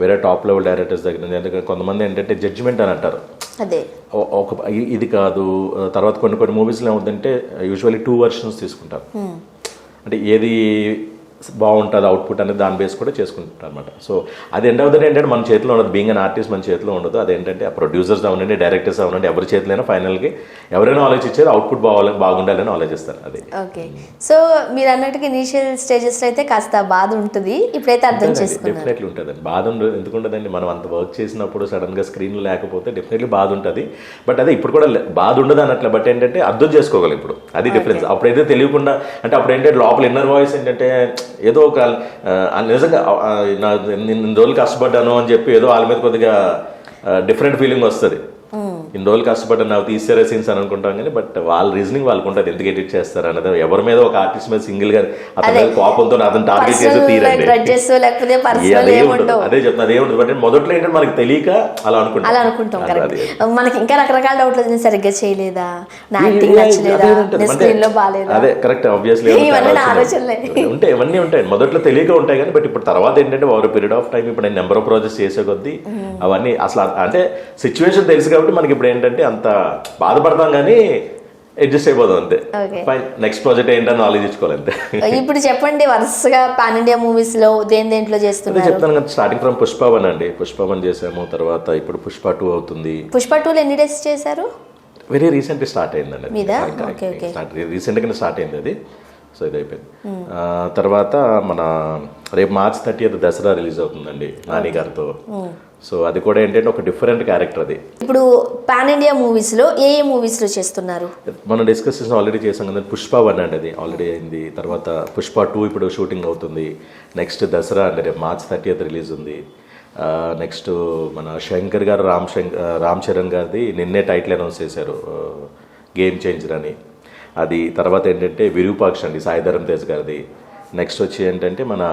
వేరే టాప్ లెవెల్ డైరెక్టర్స్ దగ్గర నుంచి, ఎందుకంటే కొంతమంది ఏంటంటే జడ్జిమెంట్ అని అంటారు, అదే ఒక ఇది కాదు. తర్వాత కొన్ని మూవీస్లో ఏముందంటే యూజువల్లీ 2 versions తీసుకుంటారు. అంటే ఏది బాగుంటుంది అవుట్పుట్ అనేది దాని బేస్ కూడా చేసుకుంటారు అనమాట. సో అది ఎండ్ ఆఫ్ ద డే ఏంటంటే మన చేతిలో ఉండదు, బీయింగ్ అన్ ఆర్టిస్ట్ మన చేతిలో ఉండదు. అదేంటంటే ఆ ప్రొడ్యూసర్స్ అవనండి, డైరెక్టర్స్ అవనండి, ఎవరి చేతిలో ఫైనల్గా ఎవరైనా ఆలోచించేది అవుట్పుట్ బాగుండాలని ఆలోచిస్తారు. అది ఓకే. సో మీరు అన్నట్టుగా ఇనీషియల్ స్టేజెస్లో అయితే కాస్త బాధ ఉంటుంది, ఇప్పుడైతే అర్థం చేసుకున్నారు. డెఫినెట్లీ ఉంటుందండి, బాధ ఉండదు ఎందుకు ఉండదండి. మనం అంత వర్క్ చేసినప్పుడు సడన్గా స్క్రీన్లో లేకపోతే డెఫినెట్లీ బాధ ఉంటుంది. బట్ అదే ఇప్పుడు కూడా బాధ ఉండదు అన్నట్లు, బట్ ఏంటంటే అర్థం చేసుకోగలం ఇప్పుడు, అది డిఫరెన్స్. అప్పుడైతే తెలియకుండా అంటే అప్పుడు ఏంటంటే లోపల ఇన్నర్ వాయిస్ ఏంటంటే ఏదో ఒక నిజంగా ఇన్ని రోజులు కష్టపడ్డాను అని చెప్పి ఏదో వాళ్ళ మీద కొద్దిగా డిఫరెంట్ ఫీలింగ్ వస్తుంది. ఇన్ని రోజులు కష్టపడ్డాను నాకు తీసారే సీన్స్ అని అనుకుంటాం కానీ బట్ వాళ్ళ రీజనింగ్ వాళ్ళకు ఉంటుంది, ఎందుకు ఎడిట్ చేస్తారు అన్నది. ఎవరి మీద ఒక ఆర్టిస్ట్ మీద సింగిల్ గా అతని కోపంతో అతను టార్గెట్ చేసి తీరండి, అదే చెప్తున్నా, అదే ఉంటుంది. బట్ మొదట్లో ఏంటంటే మనకి తెలియక అలా అనుకుంటాం. మనకి ఇంకా రకరకాల డౌట్లు, సరిగ్గా చేయలేదా, నా యాక్టింగ్ నచ్చలేదా, స్క్రీన్ లో బాలేదా, అదే కరెక్ట్ ఆబ్వియస్లీ ఉంటాయి, ఇవన్నీ ఉంటాయి. మొదట్లో తెలియక ఉంటాయి కానీ బట్ ఇప్పుడు తర్వాత ఏంటంటే ఓవర్ పీరియడ్ ఆఫ్ టైం ఇప్పుడు నేను నెంబర్ ఆఫ్ ప్రాజెక్ట్స్ చేసే కొద్దీ అవన్నీ అసలు అంటే సిచ్యువేషన్ తెలుసు కాబట్టి మనకి ఇప్పుడు ఏంటంటే అంత బాధపడతాం కానీ అడ్జస్ట్ అయిపోతాం అంతే. నెక్స్ట్ ప్రాజెక్ట్ ఏంటని ఆలోచించుకోవాలి అంతే. ఇప్పుడు చెప్పండి, వరుసగా పాన్ ఇండియా మూవీస్ లో దేంట్లో చేస్తున్నారు? చెప్తాను కదా, స్టార్టింగ్ ఫ్రమ్ పుష్ప 1 అండి, పుష్ప 1 చేసాము, తర్వాత ఇప్పుడు పుష్ప 2 అవుతుంది. పుష్ప 2 ఎన్ని డేస్ చేశారు? వెరీ రీసెంట్లీ స్టార్ట్ అయిందండి, రీసెంట్ గానే స్టార్ట్ అయింది అది. సో ఇది అయిపోయింది. తర్వాత మన రేపు March 30th దసరా రిలీజ్ అవుతుందండి నాని గారితో. సో అది కూడా ఏంటంటే ఒక డిఫరెంట్ క్యారెక్టర్ అది. ఇప్పుడు పాన్ ఇండియా మూవీస్ లో ఏ మూవీస్ లో చేస్తున్నారు? మనం డిస్కస్ చేసిన ఆల్రెడీ చేసాం కదా, పుష్ప 1 అండి అది ఆల్రెడీ అయింది. తర్వాత పుష్ప 2 ఇప్పుడు షూటింగ్ అవుతుంది. నెక్స్ట్ దసరా అండి రేపు March 30th రిలీజ్ ఉంది. నెక్స్ట్ మన శంకర్ గారు రామ్ చరణ్ గారిది నిన్నే టైటిల్ అనౌన్స్ చేశారు, గేమ్ చేంజర్ అని. అది తర్వాత ఏంటంటే విరూపాక్ష అండి సాయిధరం తేజ్ గారిది. నెక్స్ట్ వచ్చి ఏంటంటే మన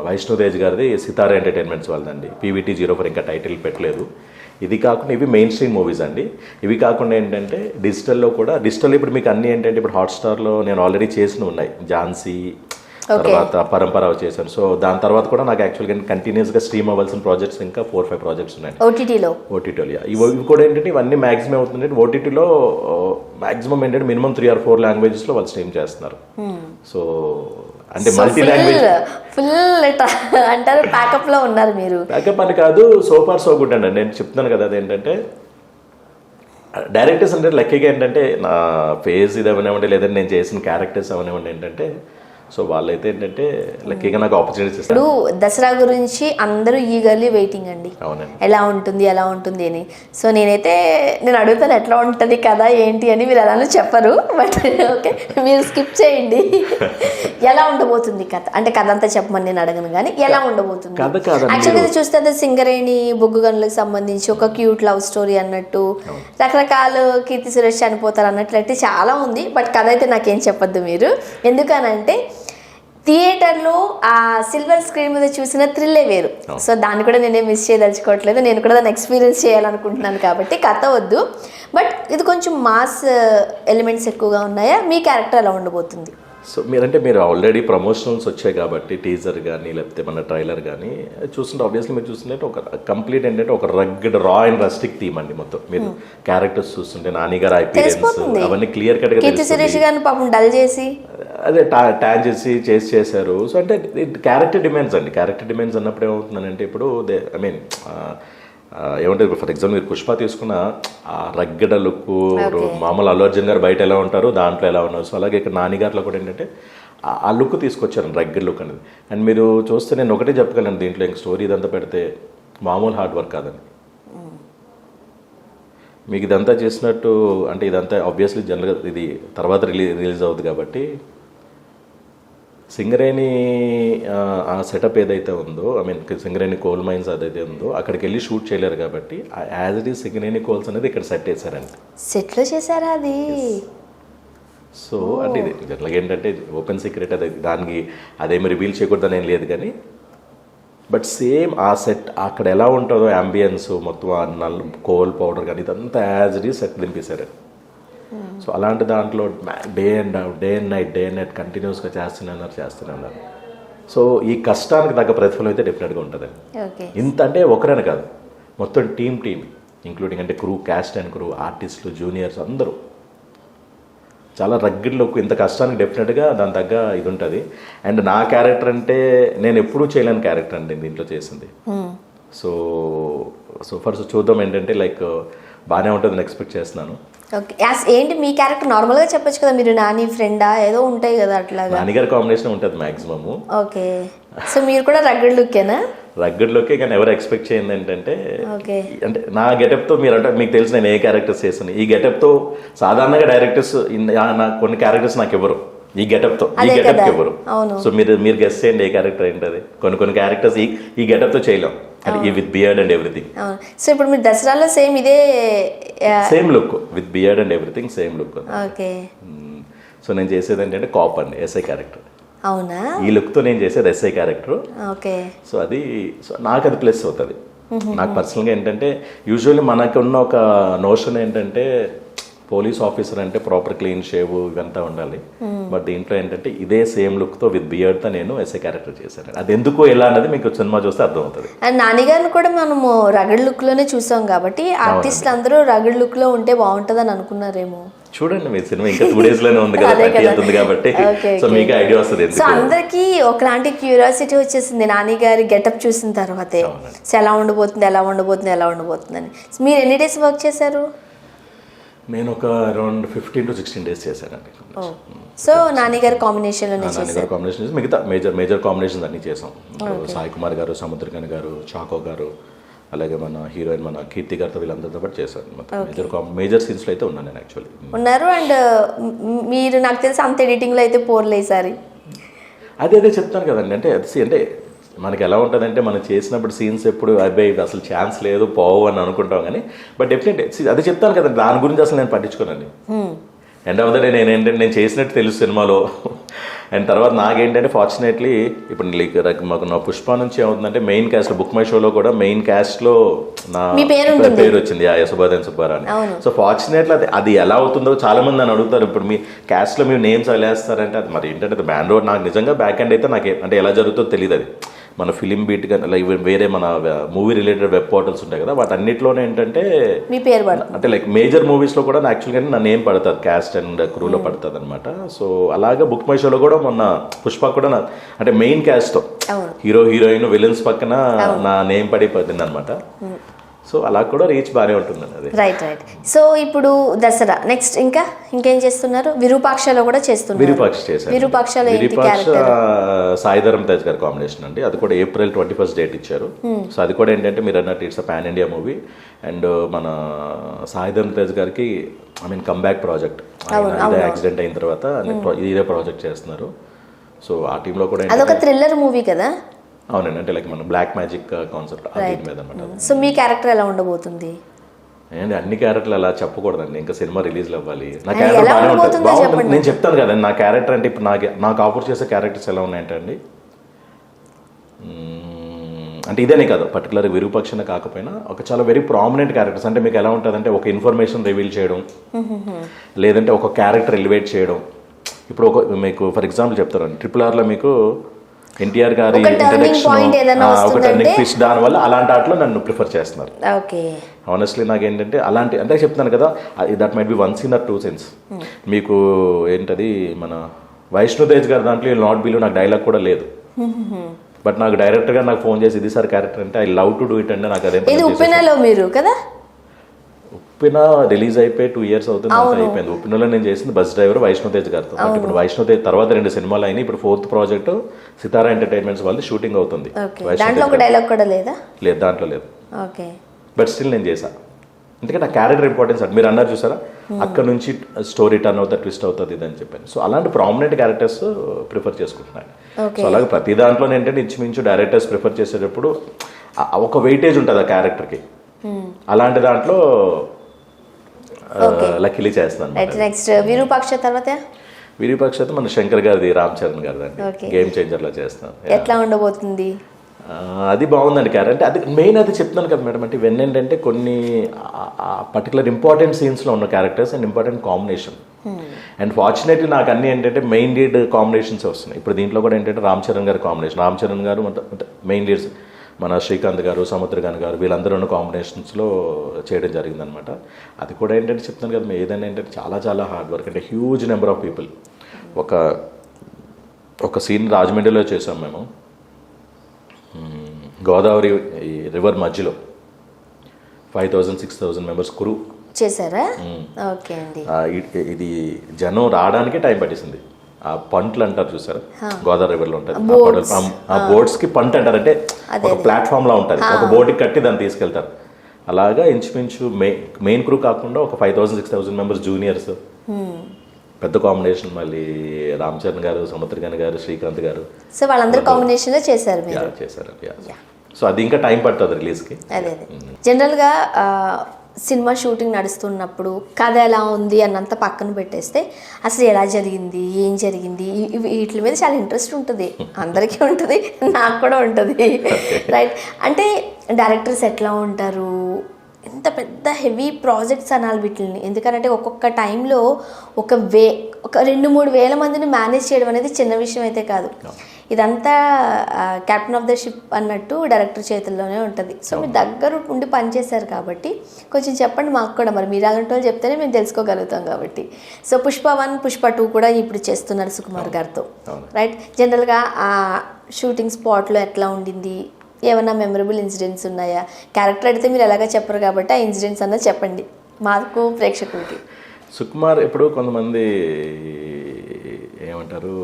వైష్ణుతేజ్ గారిది సితారా ఎంటర్టైన్మెంట్స్ వాళ్ళదండి, PVT04 ఇంకా టైటిల్ పెట్టలేదు. ఇది కాకుండా ఇవి మెయిన్ స్ట్రీమ్ మూవీస్ అండి. ఇవి కాకుండా ఏంటంటే డిజిటల్లో కూడా, డిజిటల్ ఇప్పుడు మీకు అన్నీ ఏంటంటే ఇప్పుడు హాట్స్టార్లో నేను ఆల్రెడీ చేసిన ఉన్నాయి, ఝాన్సీ, తర్వాత పరంపర చేశాను. సో దాని తర్వాత కూడా నాకు యాక్చువల్గా కంటిన్యూస్గా స్ట్రీమ్ అవ్వాల్సిన ప్రాజెక్ట్స్ ఇంకా 4-5 ప్రాజెక్ట్స్ ఉన్నాయి ఓటీటీలో. ఇవి కూడా ఏంటంటే ఇవన్నీ మ్యాక్సిమం అవుతుంది ఓటీటీలో. మ్యాక్సిమం ఏంటంటే మినిమం 3 or 4 లాంగ్వేజెస్లో వాళ్ళు స్ట్రీమ్ చేస్తున్నారు. సో అంటే మల్టీ లాంగ్వేజ్ ఫుల్ అంటారు, ప్యాకప్ లో ఉన్నారు మీరు. ప్యాకప్ అని కాదు, సో ఫార్ సో గుడ్ అండి. నేను చెప్తున్నాను కదా, అదేంటంటే డైరెక్టర్స్ అంటే లక్కీగా ఏంటంటే నా ఫేస్ ఇది అవనివ్వండి, లేదంటే నేను చేసిన క్యారెక్టర్స్ అవనివ్వండి ఏంటంటే, సో వాళ్ళైతే ఏంటంటే లక్కీగా నాకు ఆపర్చునిటీస్ ఇస్తారు. ఇప్పుడు దసరా గురించి అందరూ ఈగర్లీ వెయిటింగ్ అండి, ఎలా ఉంటుంది అని. సో నేను అడుగుతాను ఎట్లా ఉంటుంది కదా ఏంటి అని, మీరు అలానే చెప్పరు, బట్ ఓకే మీరు స్కిప్ చేయండి. ఎలా ఉండబోతుంది కథ అంటే, కథ అంతా చెప్పమని నేను అడగను కానీ ఎలా ఉండబోతుంది? యాక్చువల్గా చూస్తే అది సింగరేణి బొగ్గు గనులకు సంబంధించి ఒక క్యూట్ లవ్ స్టోరీ అన్నట్టు, రకరకాల కీర్తి సురేష్ చనిపోతారు అన్నట్లయితే చాలా ఉంది. బట్ కథ అయితే నాకేం చెప్పొద్దు మీరు, ఎందుకనంటే థియేటర్లో ఆ సిల్వర్ స్క్రీన్ మీద చూసిన థ్రిల్లే వేరు. సో దాన్ని కూడా నేనే మిస్ చేయదలుచుకోవట్లేదు, నేను కూడా దాన్ని ఎక్స్పీరియన్స్ చేయాలనుకుంటున్నాను కాబట్టి కథ వద్దు. బట్ ఇది కొంచెం మాస్ ఎలిమెంట్స్ ఎక్కువగా ఉన్నాయా, మీ క్యారెక్టర్ ఎలా ఉండబోతుంది? సో మీరు ఆల్రెడీ ప్రమోషనల్స్ వచ్చాయి కాబట్టి టీజర్ కానీ లేకపోతే మన ట్రైలర్ కానీ చూస్తుంటే ఆబ్వియస్లీ మీరు చూస్తుంటే ఒక కంప్లీట్ ఏంటంటే ఒక రగ్గడ్ రా అండ్ రస్టిక్ థీమ్ అండి. మొత్తం మీరు క్యారెక్టర్స్ చూస్తుంటే నాని గారు ఐపీరియన్స్ అవన్నీ క్లియర్ కట్ గా కీర్తి సురేష్ గారిని పాపం డల్ చేసి అదే ట్యాన్ చేశారు. సో అంటే క్యారెక్టర్ డిమాండ్స్ అండి. క్యారెక్టర్ డిమాండ్స్ అన్నప్పుడు ఏమవుతుందంటే ఇప్పుడు ఐ మీన్ ఏమంటారు, ఫర్ ఎగ్జాంపుల్ మీరు పుష్ప తీసుకున్న ఆ రగ్గడ లుక్, మామూలు అల్లు అర్జున్ గారు బయట ఎలా ఉంటారు దాంట్లో ఎలా ఉన్నారు. సో అలాగే ఇక్కడ నాని గారిలో కూడా ఏంటంటే ఆ లుక్ తీసుకొచ్చారు, రగ్గడ్ లుక్ అనేది. అండ్ మీరు చూస్తే నేను ఒకటే చెప్పగలను దీంట్లో ఇంక స్టోరీ ఇదంతా పెడితే మామూలు హార్డ్ వర్క్ కాదని. మీకు ఇదంతా చేసినట్టు అంటే ఇదంతా ఆబ్వియస్లీ జనరల్గా ఇది తర్వాత రిలీజ్ అవుతుంది కాబట్టి సింగరేణి ఆ సెటప్ ఏదైతే ఉందో, I mean Singareni coal mines అదైతే ఉందో అక్కడికి వెళ్ళి షూట్ చేయలేరు కాబట్టి as it is Singareni coals అనేది ఇక్కడ సెట్ చేశారండి. సెట్లో చేశారా అది? సో అంటే ఇది జనరల్గా ఏంటంటే ఓపెన్ సీక్రెట్, అది దానికి అదేమి రివీల్ చేయకూడదని ఏం లేదు కానీ బట్ సేమ్ ఆ సెట్ అక్కడ ఎలా ఉంటుందో అంబియన్స్ మొత్తం ఆ కోల్ పౌడర్ కానీ ఇదంతా యాజ్ ఇట్ ఈస్ సెట్ దింపేశారు. సో అలాంటి దాంట్లో డే అండ్ నైట్ కంటిన్యూస్గా చేస్తున్నారు. సో ఈ కష్టానికి తగ్గ ప్రతిఫలం అయితే డెఫినెట్గా ఉంటుందండి. ఇంత అంటే ఒకరైనా కాదు, మొత్తం టీమ్ ఇంక్లూడింగ్ అంటే క్రూ, క్యాస్ట్ అండ్ క్రూ, ఆర్టిస్టులు, జూనియర్స్ అందరూ. చాలా రగ్గిడ్ లుక్, ఇంత కష్టానికి డెఫినెట్గా దాని తగ్గ ఇది ఉంటుంది. అండ్ నా క్యారెక్టర్ అంటే నేను ఎప్పుడూ చేయలేని క్యారెక్టర్ అండి దీంట్లో చేసింది. సో ఫస్ట్ చూద్దాం ఏంటంటే లైక్ బాగానే ఉంటుందని ఎక్స్పెక్ట్ చేస్తున్నాను. ఓకే, ఏంటి మీ క్యారెక్టర్ నార్మల్గా చెప్పొచ్చు కదా, మీరు నాని ఫ్రెండా ఏదో ఉంటాయి కదా అట్లాగా. నాన్నగారి కాంబినేషన్ ఉంటుంది మ్యాక్సిమము. ఓకే, సో మీరు కూడా రగ్గడ్ లుక్కేనా? రగ్గడ్ లుక్కే, కానీ ఎవరు ఎక్స్పెక్ట్ చేయండి ఏంటంటే ఓకే అంటే నా గెటప్తో మీరు అంటే మీకు తెలిసి నేను ఏ క్యారెక్టర్స్ చేస్తాను, ఈ గెటప్తో సాధారణంగా డైరెక్టర్స్ నాకు కొన్ని క్యారెక్టర్స్ నాకు ఎవరు ఈ గెటప్తో ఎవరు. సో మీరు గెస్ట్ చేయండి ఏ క్యారెక్టర్ ఏంటది. కొన్ని క్యారెక్టర్స్ ఈ గెటప్తో చేయలేం, అంటే with beard and everything. So ఇప్పుడు మీరు దసరాలో సేమ్ ఇదే same look with beard and everything same look. Okay, so నేను చేసేది ఏంటంటే కాప్ అండి, ఎస్ఐ క్యారెక్టర్. అవునా? ఈ లుక్తో నేను చేసేది ఎస్ఐ క్యారెక్టర్. ఓకే, సో నాకు అది ప్లస్ అవుతుంది. నాకు పర్సనల్గా ఏంటంటే యూజువల్లీ మనకున్న ఒక నోషన్ ఏంటంటే పోలీస్ ఆఫీసర్ అంటే ప్రాపర్ క్లీన్ షేవ్ ఇవంతా ఉండాలి. బట్ దీంట్లో ఏంటంటే ఇదే సేమ్ లుక్తో విత్ బియర్డ్తో నేను ఎస్ఐ క్యారెక్టర్ చేశాను. అది ఎందుకు ఎలా అన్నది మీకు సినిమా చూస్తే అర్థమవుతుంది. అండ్ నాని గారిని కూడా మనము రగడ్ లుక్లోనే చూసాం కాబట్టి ఆర్టిస్టులు అందరూ రగడ్ లుక్లో ఉంటే బాగుంటుందని అనుకున్నారేమో. చూడండి మీ సినిమా ఇంకా 2 days లోనే ఉంది కదా, ఉంది కాబట్టి సో మీకు ఐడియా వస్తుంది. సో అందరికి ఒకలాంటి క్యూరియాసిటీ వచ్చేసింది నాని గారి గెటప్ చూసిన తర్వాతే, సో ఎలా ఉండబోతుంది అని. మీరు ఎన్ని డేస్ వర్క్ చేశారు? నేను ఒక అరౌండ్ 15 to 16 days చేశానండి. సో నాని గారి కాంబినేషన్లోనే చేశారు. కాంబినేషన్ మిగతా మేజర్ కాంబినేషన్స్ అన్ని చేసాం. సాయి కుమార్ గారు, సముద్రకన్ గారు, చాకో గారు, అలాగే మన హీరోయిన్ మన కీర్తి గారితో వీళ్ళందరితో పాటు చేశాను. మేజర్ సీన్స్లో అయితే ఉన్నాను నేను యాక్చువల్లీ. ఉన్నారు. అండ్ మీరు నాకు తెలిసి అంత ఎడిటింగ్లో అయితే పోర్లేసారి. అదే చెప్తాను కదండి, అంటే మనకి ఎలా ఉంటుందంటే మనం చేసినప్పుడు సీన్స్ ఎప్పుడు అబ్బాయి అసలు ఛాన్స్ లేదు పోవు అని అనుకుంటాం, కానీ బట్ డెఫినెట్లీ అదే చెప్తాను కదండి, దాని గురించి అసలు నేను పట్టించుకోనండి. ఎండ్ ఆఫ్ ద డే నేను చేసినట్టు తెలుసు సినిమాలో. అండ్ తర్వాత నాకేంటంటే ఫార్చునేట్లీ ఇప్పుడు మాకు నా పుష్ప నుంచి ఏమవుతుందంటే మెయిన్ క్యాస్ట్లో బుక్ మై షోలో కూడా మెయిన్ క్యాస్ట్లో నా పేరు వచ్చింది, యశోబాదన్ సుబ్బారావు అని. సో ఫార్చునేట్లీ అది ఎలా అవుతుందో చాలా మంది నన్ను అడుగుతారు. ఇప్పుడు మీ క్యాస్ట్లో మీరు నేమ్స్ ఎలా వేస్తారంటే అది మరి ఏంటంటే బ్యాన్ రోడ్ నాకు నిజంగా బ్యాక్ ఎండ్ అయితే నాకు అంటే ఎలా జరుగుతుందో తెలియదు. అది మన ఫిలిం బీట్ కానీ లైక్ వేరే మన మూవీ రిలేటెడ్ వెబ్ పోర్టల్స్ ఉంటాయి కదా, వాటి అన్నింటిలోనే ఏంటంటే మీ పేరు అంటే లైక్ మేజర్ మూవీస్లో కూడా యాక్చువల్గా నా నేమ్ పడుతుంది, క్యాస్ట్ అండ్ క్రూలో పడుతుంది అనమాట. సో అలాగే బుక్ మై షోలో కూడా మొన్న పుష్ప కూడా అంటే మెయిన్ క్యాస్ట్తో హీరో హీరోయిన్ విలన్స్ పక్కన నా నేమ్ పడిపోతుంది అనమాట. సో అలా కూడా రీచ్ బాగానే ఉంటుందండి అది. రైట్. సో ఇప్పుడు దసరా నెక్స్ట్ ఇంకేం చేస్తున్నారు? విరూపాక్షలో కూడా చేస్తున్నారు. విరూపాక్షలో సాయిధరం తేజ్ గారి కాంబినేషన్ అండి. అది కూడా April 21st డేట్ ఇచ్చారు. సో అది కూడా ఏంటంటే మీరు అన్నట్టు it's pan India movie. And మన సాయిధరం తేజ్ గారికి కమ్బ్యాక్ ప్రాజెక్ట్. ఇదే యాక్సిడెంట్ అయిన తర్వాత ఇదే ప్రాజెక్ట్ చేస్తున్నారు. సో ఆ టీంలో కూడా అదొక థ్రిల్లర్ మూవీ కదా. అవునండి, అంటే లైక్ మన బ్లాక్ మ్యాజిక్ కాన్సెప్ట్ మీద అనమాట. సో మీ క్యారెక్టర్ ఎలా ఉండబోతుంది? అండ్ అన్ని క్యారెక్టర్లు అలా చెప్పకూడదండి, ఇంకా సినిమా రిలీజ్లు అవ్వాలి. నా క్యారెక్టర్ బాగానే ఉంటుంది. నేను చెప్తాను కదండి నా క్యారెక్టర్ అంటే ఇప్పుడు నాకు ఆఫర్ చేసే క్యారెక్టర్స్ ఎలా ఉన్నాయంటే అండి, అంటే ఇదేనే కాదు పర్టికులర్ విరూపాక్షనే కాకపోయినా ఒక చాలా వెరీ ప్రామినెంట్ క్యారెక్టర్స్. అంటే మీకు ఎలా ఉంటుందంటే ఒక ఇన్ఫర్మేషన్ రివీల్ చేయడం, లేదంటే ఒక క్యారెక్టర్ ఎలివేట్ చేయడం. ఇప్పుడు మీకు ఫర్ ఎగ్జాంపుల్ చెప్తారండి, RRRలో మీకు ఎన్టీఆర్ గారి ఇంట్రడక్షన్ ఒక టర్నింగ్ ట్విస్ట్, దానివల్ల అలాంటి ఆటలో నన్ను ప్రిఫర్ చేస్తున్నారు. ఆనెస్ట్లీ నాకు ఏంటంటే అలాంటి అంటే చెప్తాను కదా, that might be 1 scene or 2 scenes. మీకు ఏంటది మన వైష్ణుతేజ్ గారి దాంట్లో నాట్ బిలో నాకు డైలాగ్ కూడా లేదు. బట్ నాకు డైరెక్టర్ గా నాకు ఫోన్ చేసి ఇది సార్ క్యారెక్టర్ అంటే I love to do it అంటే నాకు అదే. మీరు కదా ఉప్పిన రిలీజ్ అయిపోయి 2 years అవుతుంది, అంతా అయిపోయింది. ఉప్పినలో నేను చేసింది బస్ డ్రైవర్ వైష్ణుతేజ్ గారితో. ఇప్పుడు వైష్ణుతేజ్ తర్వాత 2 సినిమాలు అయినాయి. ఇప్పుడు 4th ప్రాజెక్ట్ సితారా ఎంటర్టైన్మెంట్స్ వాళ్ళు షూటింగ్ అవుతుంది. లేదు, దాంట్లో లేదు. బట్ స్టిల్ నేను చేశా, ఎందుకంటే నా క్యారెక్టర్ ఇంపార్టెన్స్ అంటే మీరు అన్నారు చూసారా, అక్కడ నుంచి స్టోరీ టర్న్ అవుతుంది, ట్విస్ట్ అవుతుంది ఇది అని చెప్పాను. సో అలాంటి ప్రామినెంట్ క్యారెక్టర్స్ ప్రిఫర్ చేసుకుంటున్నాను. సో అలాగే ప్రతి దాంట్లో ఏంటంటే ఇంచుమించు డైరెక్టర్స్ ప్రిఫర్ చేసేటప్పుడు ఒక వెయిటేజ్ ఉంటుంది ఆ క్యారెక్టర్కి. అలాంటి దాంట్లో లక్కీలీ చేస్తాను. నెక్స్ట్ విరూపాక్ష తర్వాత విరూపాక్ష మన శంకర్ గారిది, రామ్ చరణ్ గారిది గేమ్ చేంజర్ లో చేస్తాను. ఎట్లా ఉండబోతుంది? అది బాగుందండి క్యారెక్టర్. అది మెయిన్ అది చెప్తున్నాను కదా మేడం, అంటే ఇవన్నీ ఏంటంటే కొన్ని పర్టికులర్ ఇంపార్టెంట్ సీన్స్లో ఉన్న characters and important combination. And fortunately నాకు అన్ని ఏంటంటే మెయిన్ లీడ్ కాంబినేషన్స్ వస్తున్నాయి. ఇప్పుడు దీంట్లో కూడా ఏంటంటే రామ్ చరణ్ గారి కాంబినేషన్, రామ్ చరణ్ గారు మెయిన్ లీడ్స్, మన శ్రీకాంత్ గారు, సముద్రగాన్ గారు వీళ్ళందరూ ఉన్న కాంబినేషన్స్లో చేయడం జరిగిందనమాట. అది కూడా ఏంటంటే చెప్తాను కదా, ఏదైనా ఏంటంటే చాలా చాలా హార్డ్ వర్క్, అంటే హ్యూజ్ నెంబర్ ఆఫ్ పీపుల్. ఒక సీన్ రాజమండ్రిలో చేసాం మేము, గోదావరి ఈ రివర్ మధ్యలో 5,000-6,000 మెంబర్స్ క్రూ చేశారా? ఓకే అండి. ఇది జనం రావడానికి టైం పట్టేసింది. ఆ పంటలు అంటారు చూసారా, గోదావరి రివర్లో ఉంటుంది ఆ బోట్స్ కి పంట అంటారు, అంటే ఒక ప్లాట్ఫామ్ లా ఉంటుంది, ఒక బోట్కి కట్టి దాన్ని తీసుకెళ్తారు. అలాగా ఇంచుమించు మెయిన్ క్రూ కాకుండా ఒక 5,000-6,000 మెంబర్స్ జూనియర్స్, పెద్ద కాంబినేషన్. మళ్ళీ రామ్ చరణ్ గారు, సముద్రగాన్ గారు, శ్రీకాంత్ గారు, సో వాళ్ళందరూ కాంబినేషన్ లో చేశారు మీరు? చేశారు. సో అది ఇంకా టైం పడుతుంది రిలీజ్కి. అదే జనరల్గా సినిమా షూటింగ్ నడుస్తున్నప్పుడు కథ ఎలా ఉంది అన్నంత పక్కన పెట్టేస్తే అసలు ఎలా జరిగింది, ఏం జరిగింది, వీటి మీద చాలా ఇంట్రెస్ట్ ఉంటుంది, అందరికీ ఉంటుంది, నాకు కూడా ఉంటుంది, రైట్? అంటే డైరెక్టర్స్ ఎట్లా ఉంటారు, ఎంత పెద్ద హెవీ ప్రాజెక్ట్స్ అనాలి వీటిని, ఎందుకంటే ఒక్కొక్క టైంలో ఒక 2-3 వేల మందిని మేనేజ్ చేయడం అనేది చిన్న విషయం అయితే కాదు. ఇదంతా కెప్టెన్ ఆఫ్ ద షిప్ అన్నట్టు డైరెక్టర్ చేతుల్లోనే ఉంటుంది. సో మీరు దగ్గర ఉండి పనిచేశారు కాబట్టి కొంచెం చెప్పండి మాకు కూడా, మరి మీరు అలాంటి వాళ్ళు చెప్తేనే మేము తెలుసుకోగలుగుతాం కాబట్టి. సో పుష్ప 1, పుష్ప 2 కూడా ఇప్పుడు చేస్తున్నారు సుకుమార్ గారితో, రైట్? జనరల్గా ఆ షూటింగ్ స్పాట్లో ఎట్లా ఉండింది, ఏమైనా మెమరబుల్ ఇన్సిడెంట్స్ ఉన్నాయా? క్యారెక్టర్ అయితే మీరు ఎలాగ చెప్పరు కాబట్టి ఆ ఇన్సిడెంట్స్ అన్నది చెప్పండి మాకు, ప్రేక్షకులకి. సుకుమార్ ఇప్పుడు కొంతమంది ఏమంటారు,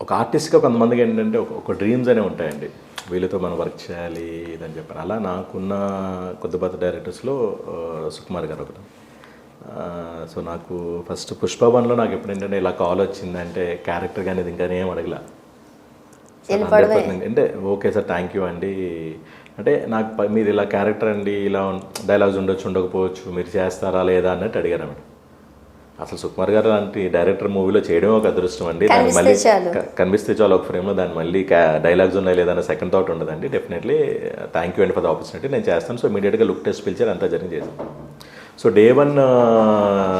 ఒక ఆర్టిస్ట్గా కొంతమందికి ఏంటంటే ఒక డ్రీమ్స్ అనేవి ఉంటాయండి, వీళ్ళతో మనం వర్క్ చేయాలి ఇదని చెప్పాను. అలా నాకున్న కొద్దిపాటి డైరెక్టర్స్లో సుకుమార్ గారు ఒకటి. సో నాకు ఫస్ట్ పుష్ప 1లో నాకు ఎప్పుడు ఏంటంటే ఇలా కాల్ వచ్చిందంటే క్యారెక్టర్ కానీ ఇంకా ఏం అడగల, అంటే ఓకే సార్ థ్యాంక్ యూ అండి, అంటే నాకు మీరు ఇలా క్యారెక్టర్ అండి, ఇలా డైలాగ్స్ ఉండొచ్చు ఉండకపోవచ్చు, మీరు చేస్తారా లేదా అన్నట్టు అడిగారు అన్నమాట. అసలు సుకుమార్ గారు లాంటి డైరెక్టర్ మూవీలో చేయడం ఒక అదృష్టం అండి. దాన్ని మళ్ళీ కనిపిస్తే చాలు ఒక ఫ్రేమ్లో, దాన్ని మళ్ళీ డైలాగ్స్ ఉన్నాయి లేదన్న సెకండ్ థాట్ ఉండదండి. డెఫినెట్లీ థ్యాంక్ యూ అండి ఫర్ ద ఆపర్చునిటీ, నేను చేస్తాను. సో ఇమీడియట్గా లుక్ టెస్ట్ పిలిచారు, అంతా జరిగి చేశాను. సో డే 1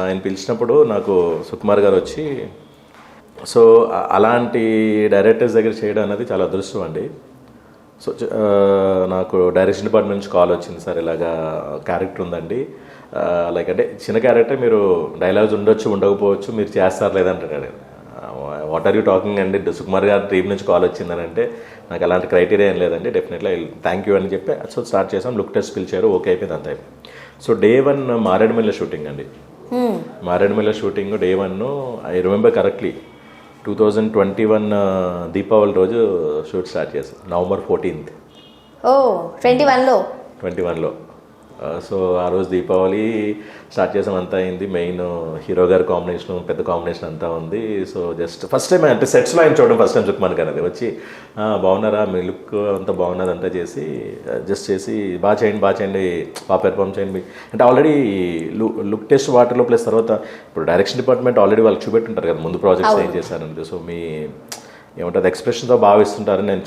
ఆయన పిలిచినప్పుడు నాకు సుకుమార్ గారు వచ్చి, సో అలాంటి డైరెక్టర్స్ దగ్గర చేయడం అనేది చాలా అదృష్టం అండి. సో నాకు డైరెక్షన్ డిపార్ట్మెంట్ నుంచి కాల్ వచ్చింది, సార్ ఇలాగా క్యారెక్టర్ ఉందండి, లైక్ అంటే చిన్న క్యారెక్టర్, మీరు డైలాగ్స్ ఉండొచ్చు ఉండకపోవచ్చు, మీరు చేస్తారు లేదంటాడు. వాట్ ఆర్ యూ టాకింగ్ అండి, సుకుమార్ గారి టీం నుంచి కాల్ వచ్చిందని అంటే, నాకు అలాంటి క్రైటీరియా ఏం లేదండి, డెఫినెట్లీ థ్యాంక్ యూ అని చెప్పి సో స్టార్ట్ చేసాం. లుక్ టెస్ట్ పిలిచారు, ఓకే అయిపోయింది, అంతా అయిపోయింది. సో డే 1 మారేడుమిల్ల షూటింగ్ అండి. Maredumilli shooting day 1 I remember correctly 2021 Deepavali రోజు షూట్ స్టార్ట్ చేసాం, November 14th. 21లో. సో ఆ రోజు దీపావళి స్టార్ట్ చేసాం, అంతా అయింది. మెయిన్ హీరో గారి కాంబినేషన్, పెద్ద కాంబినేషన్ అంతా ఉంది. సో జస్ట్ ఫస్ట్ టైం అంటే సెట్స్లో ఆయన చూడడం ఫస్ట్ టైం సుకుమార్ గారు. అది వచ్చి బాగున్నారా, మీ లుక్ అంతా బాగున్నది అంతా చేసి జస్ట్ చేసి బాగా చేయండి, బాగా పెర్ఫామ్ చేయండి అంటే ఆల్రెడీ లుక్ టెస్ట్ వాటర్లో ప్లస్ తర్వాత ఇప్పుడు డైరెక్షన్ డిపార్ట్మెంట్ ఆల్రెడీ వాళ్ళకి చూపెట్టుంటారు కదా ముందు ప్రాజెక్ట్స్ ఏం చేశారనేది. సో మీ ఏమంటుంది ఎక్స్ప్రెషన్తో భావిస్తుంటారు, నేను